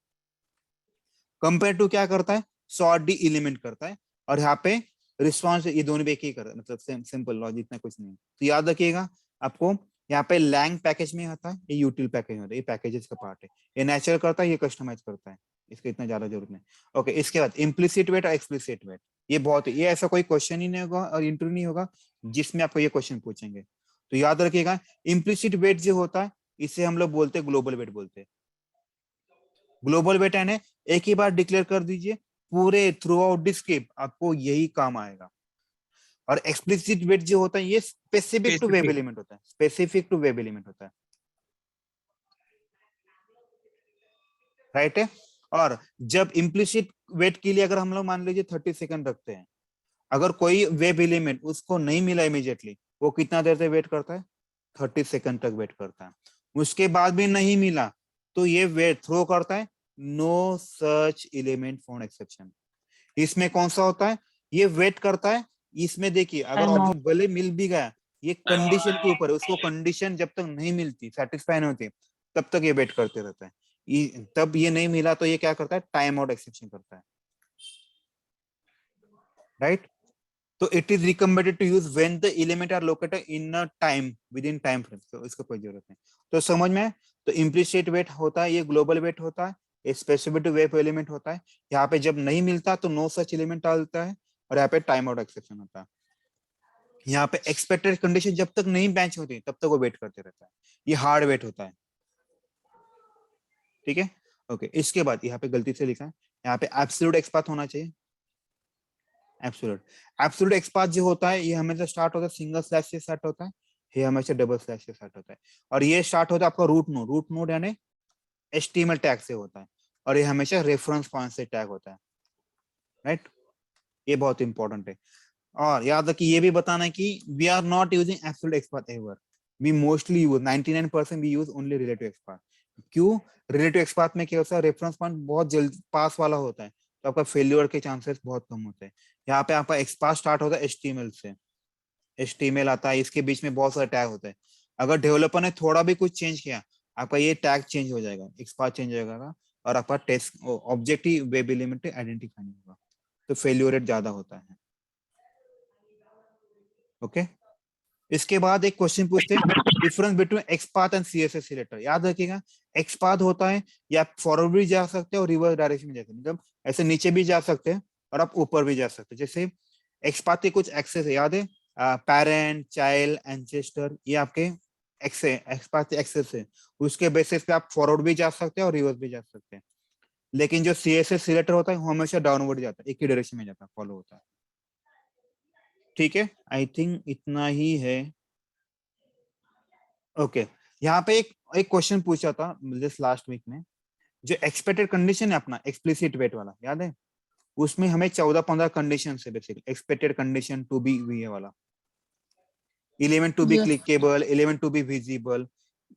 Speaker 1: Compare to क्या करता है, सॉर्ट दी एलिमेंट करता है, और यहाँ पे रिस्पॉन्स ये दोनों भी एक ही करता है, मतलब सिंपल लॉजिक, इतना कुछ नहीं। तो याद रखिएगा आपको, यहाँ पे लैंग पैकेज में होता है, ये यूटिल पैकेज होता है, ये पैकेजेस का पार्ट है, ये नेचुरल करता है, ये कस्टमाइज करता है, इसका इतना ज्यादा जरूरत नहीं। ओके, इसके बाद इम्प्लिसिट वेट और एक्सप्लिसिट वेट, ये बहुत, ये ऐसा कोई क्वेश्चन ही नहीं होगा और इंटरव्यू नहीं होगा जिसमें आपको ये क्वेश्चन पूछेंगे। तो याद रखिएगा, इम्प्लिसिट वेट जो होता है इसे हम लोग बोलते हैं ग्लोबल वेट बोलते हैं। ग्लोबल वेट है एक ही बार डिक्लेयर कर दीजिए, पूरे थ्रू आउट द स्क्रिप्ट आपको यही काम आएगा। और एक्सप्लिसिट वेट जो होता है ये स्पेसिफिक टू वेब एलिमेंट होता है, स्पेसिफिक टू वेब एलिमेंट होता है, राइट है। और जब इम्प्लिसिट वेट के लिए अगर हम लोग मान लीजिए 30 सेकंड रखते हैं, अगर कोई वेब एलिमेंट उसको नहीं मिला इमीडिएटली, वो कितना देर तक वेट करता है, 30 सेकंड तक वेट करता है। उसके बाद भी नहीं मिला तो ये वेट थ्रो करता है, no such element found exception. इसमें कौन सा होता है, ये वेट करता है, इसमें देखिए अगर ऑब्जेक्ट भले मिल भी गया, ये कंडीशन के ऊपर है, उसको कंडीशन जब तक नहीं मिलती, सेटिस्फाई नहीं होती, तब तक ये वेट करते रहता है। तब ये नहीं मिला तो ये क्या करता है, टाइम आउट एक्सेप्शन करता है, राइट। तो it is recommended to use when the element are located in a time, within time frame, तो इसका कोई जरूरत नहीं। तो समझ में, तो इम्प्लिसिट वेट होता है, ये ग्लोबल वेट होता है, स्पेसिफिक टू वेब एलिमेंट होता है। यहाँ पे जब नहीं मिलता तो नो सच एलिमेंट डालता है, और यहाँ पे टाइम आउट एक्सेप्शन होता है। यहाँ पे एक्सपेक्टेड कंडीशन जब तक नहीं मैच होती तब तक वो वेट करते रहता है, ये हार्ड वेट होता है, ठीक है। ओके, इसके बाद यहाँ पे गलती से लिखा है, यहाँ पे एब्सोल्यूट एक्सपाथ होना चाहिए। एब्सोल्यूट एक्सपाथ जो होता है ये हमेशा स्टार्ट होता है सिंगल स्लैश से स्टार्ट होता है, ये हमेशा डबल स्लैश से स्टार्ट होता है, और ये स्टार्ट होता है आपका रूट नोड यानी HTML टैग से होता है, और ये हमेशा रेफरेंस पॉइंट से टैग होता है, राइट। ये बहुत इंपॉर्टेंट है। और याद रखिए ये भी बताना है कि we are not using absolute XPath ever, we mostly use 99% we use only relative XPath. क्यों, रिलेटिव एक्सपाथ में क्या होता है, रेफरेंस पॉइंट बहुत जल्द पास वाला होता है, तो आपका फेल्यूर के चांसेस बहुत कम होते हैं। यहाँ पे आपका एक्सपाथ स्टार्ट होता है HTML से, HTML आता है, इसके बीच में बहुत सारे टैग होते हैं, अगर डेवलपर ने थोड़ा भी कुछ चेंज किया आपका ये टैग चेंज हो जाएगा, एक्सपाथ चेंज हो जाएगा, और आपका test objective web element identify नहीं होगा, तो फेल्यूर रेट ज्यादा होता है। ओके, इसके बाद एक क्वेश्चन पूछते हैं, difference between XPath and CSS selector. याद रखिएगा एक्सपाथ होता है या आप फॉरवर्ड भी जा सकते हैं और रिवर्स डायरेक्शन में जा सकते हैं, मतलब ऐसे नीचे भी जा सकते हैं और आप ऊपर भी जा सकते हैं। जैसे एक्सपाथ के कुछ एक्सेस है, याद है, पेरेंट, चाइल्ड, एंसेस्टर, ये आपके एक्सपाथ एक्सेस है, उसके बेसिस पे आप फॉरवर्ड भी जा सकते हैं और रिवर्स भी जा सकते हैं। लेकिन जो CSS सिलेक्टर होता है वो हमेशा डाउनवर्ड जाता है, एक ही डायरेक्शन में जाता है, फॉलो होता है, ठीक है। आई थिंक इतना ही है। ओके, यहाँ पे एक क्वेश्चन पूछा था जस्ट लास्ट वीक में, जो एक्सपेक्टेड कंडीशन है अपना एक्सप्लिसिट वेट वाला, याद है, उसमें हमें 14-15 कंडीशन है basically, expected condition to be ये वाला, element to be clickable, element to be visible,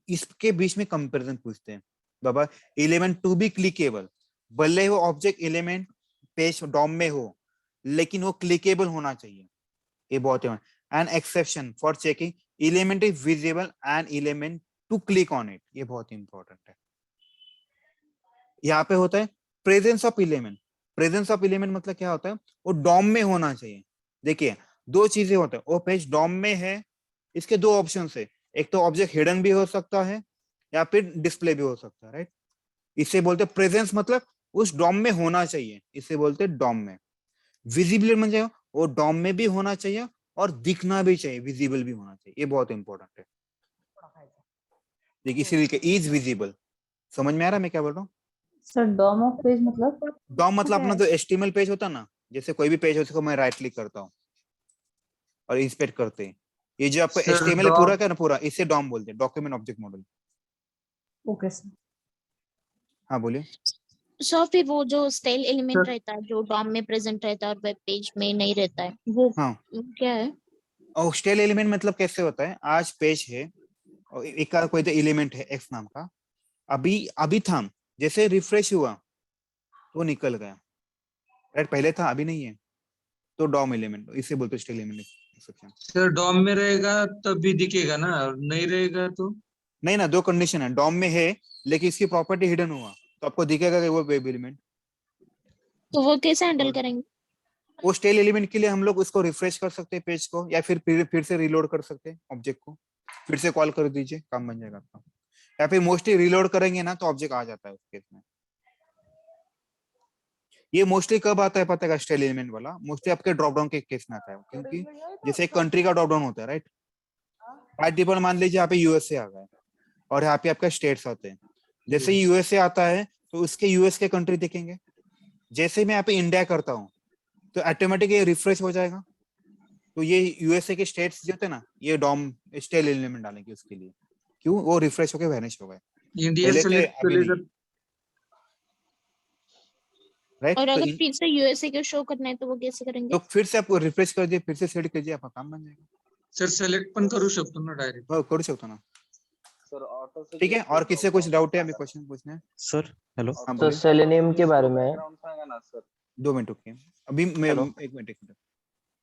Speaker 1: इसके बीच में कंपैरिजन पूछते हैं। बाबा एलिमेंट टू बी क्लिकेबल, भले वो ऑब्जेक्ट एलिमेंट पेज डॉम में हो लेकिन वो क्लिकेबल होना चाहिए, ये बहुत है। An exception for checking element is visible and element to click on it, ये बहुत इंपॉर्टेंट है। यहाँ पे होता है presence of element, presence of element मतलब क्या होता है, वो डॉम में होना चाहिए। देखिए दो चीजें होते हैं, वो पेज डॉम में है, इसके दो ऑप्शन है, एक तो ऑब्जेक्ट हिडन भी हो सकता है या फिर डिस्प्ले भी हो सकता है, राइट। इसे बोलते हैं प्रेजेंस, मतलब उस डॉम में होना चाहिए, इसे बोलते हैं डॉम में। विजिबल मतलब वो डॉम में भी होना चाहिए और दिखना भी चाहिए, विजिबल भी होना चाहिए, ये बहुत इंपॉर्टेंट है। देखिए इसीलिए इज विजिबल, समझ में आ रहा है मैं क्या बोल रहा हूँ।
Speaker 4: सर डॉम ऑफ पेज मतलब,
Speaker 1: डॉम मतलब अपना जो HTML पेज होता है ना, जैसे कोई भी पेज हो उसको मैं राइट क्लिक करता हूँ और इंस्पेक्ट करते हैं, ये जो आपका HTML है पूरा क्या ना पूरा, इसे डॉम बोलते हैं, document object model.
Speaker 4: Okay sir.
Speaker 1: हाँ बोलिए
Speaker 6: सर फिर वो जो स्टाइल एलिमेंट
Speaker 10: सर
Speaker 6: रहता है जो डॉम में प्रेजेंट रहता है और वेब पेज में नहीं रहता है, वो
Speaker 1: हाँ।
Speaker 6: क्या है?
Speaker 1: और स्टाइल एलिमेंट मतलब कैसे होता है, आज पेज है और एक का कोई तो एलिमेंट है X नाम का, अभी था, जैसे रिफ्रेश हुआ तो निकल गया, राइट, पहले था अभी नहीं है, तो डॉम एलिमेंट, इसे बोलते हैं style element. Exception.
Speaker 3: Sir DOM में रहेगा तब भी दिखेगा ना, और नहीं रहेगा तो?
Speaker 1: नहीं ना, दो कंडीशन है, डॉम में है लेकिन इसकी प्रॉपर्टी हिडन हुआ तो आपको दिखेगा कि वो वेब एलिमेंट।
Speaker 6: तो वो कैसे हैंडल करेंगे?
Speaker 1: वो स्टेल एलिमेंट के लिए हम लोग उसको रिफ्रेश कर सकते हैं पेज को, या फिर से रिलोड कर सकते हैं ऑब्जेक्ट को, फिर से कॉल कर दीजिए, काम बन जाएगा आपका। या फिर मोस्टली रिलोड करेंगे ना तो ऑब्जेक्ट आ जाता है उस केस में। ये मोस्टली कब आता है पता है? स्टेल एलिमेंट वाला मोस्टली आपके ड्रॉप डाउन के केस में आता है, क्योंकि जैसे एक कंट्री का ड्रॉप डाउन होता है, राइट? बाय डिफॉल्ट मान लीजिए यहाँ पे यूएसए आ गया और यहाँ पे आपका स्टेट्स आते हैं। जैसे ही यूएसए आता है तो उसके यूएस के कंट्री देखेंगे। जैसे मैं यहाँ पे इंडिया करता हूँ तो ऑटोमेटिक ये रिफ्रेश हो जाएगा। तो ये यूएसए के स्टेट्स जो थे ना, ये डॉम स्टेल एलिमेंट डालेंगे उसके लिए। क्यों? वो रिफ्रेश होके वैनिश हो गए,
Speaker 3: इंडिया
Speaker 1: पहले थे
Speaker 3: सेलेक्ट
Speaker 1: अभी
Speaker 3: करेगा
Speaker 1: नहीं, राइट?
Speaker 6: और
Speaker 1: तो
Speaker 6: अगर फिर से यूएसए को शो करना है तो वो कैसे करेंगे?
Speaker 1: तो फिर से आपको रिफ्रेश कर दिए, फिर से सेट कीजिए, आपका काम बन जाएगा।
Speaker 3: सर सिलेक्ट पण करू शकतो ना डायरेक्ट?
Speaker 1: हो, करू शकतो ना। ठीक है, और किसी कुछ डाउट है? हमें क्वेश्चन पूछना है।
Speaker 7: सर हेलो
Speaker 1: हाँ
Speaker 8: तो
Speaker 1: बोलिए।
Speaker 8: सेलेनियम के बारे में
Speaker 1: 2 मिनट रुकिए, अभी मैं
Speaker 8: हेलो।
Speaker 1: 1 मिनट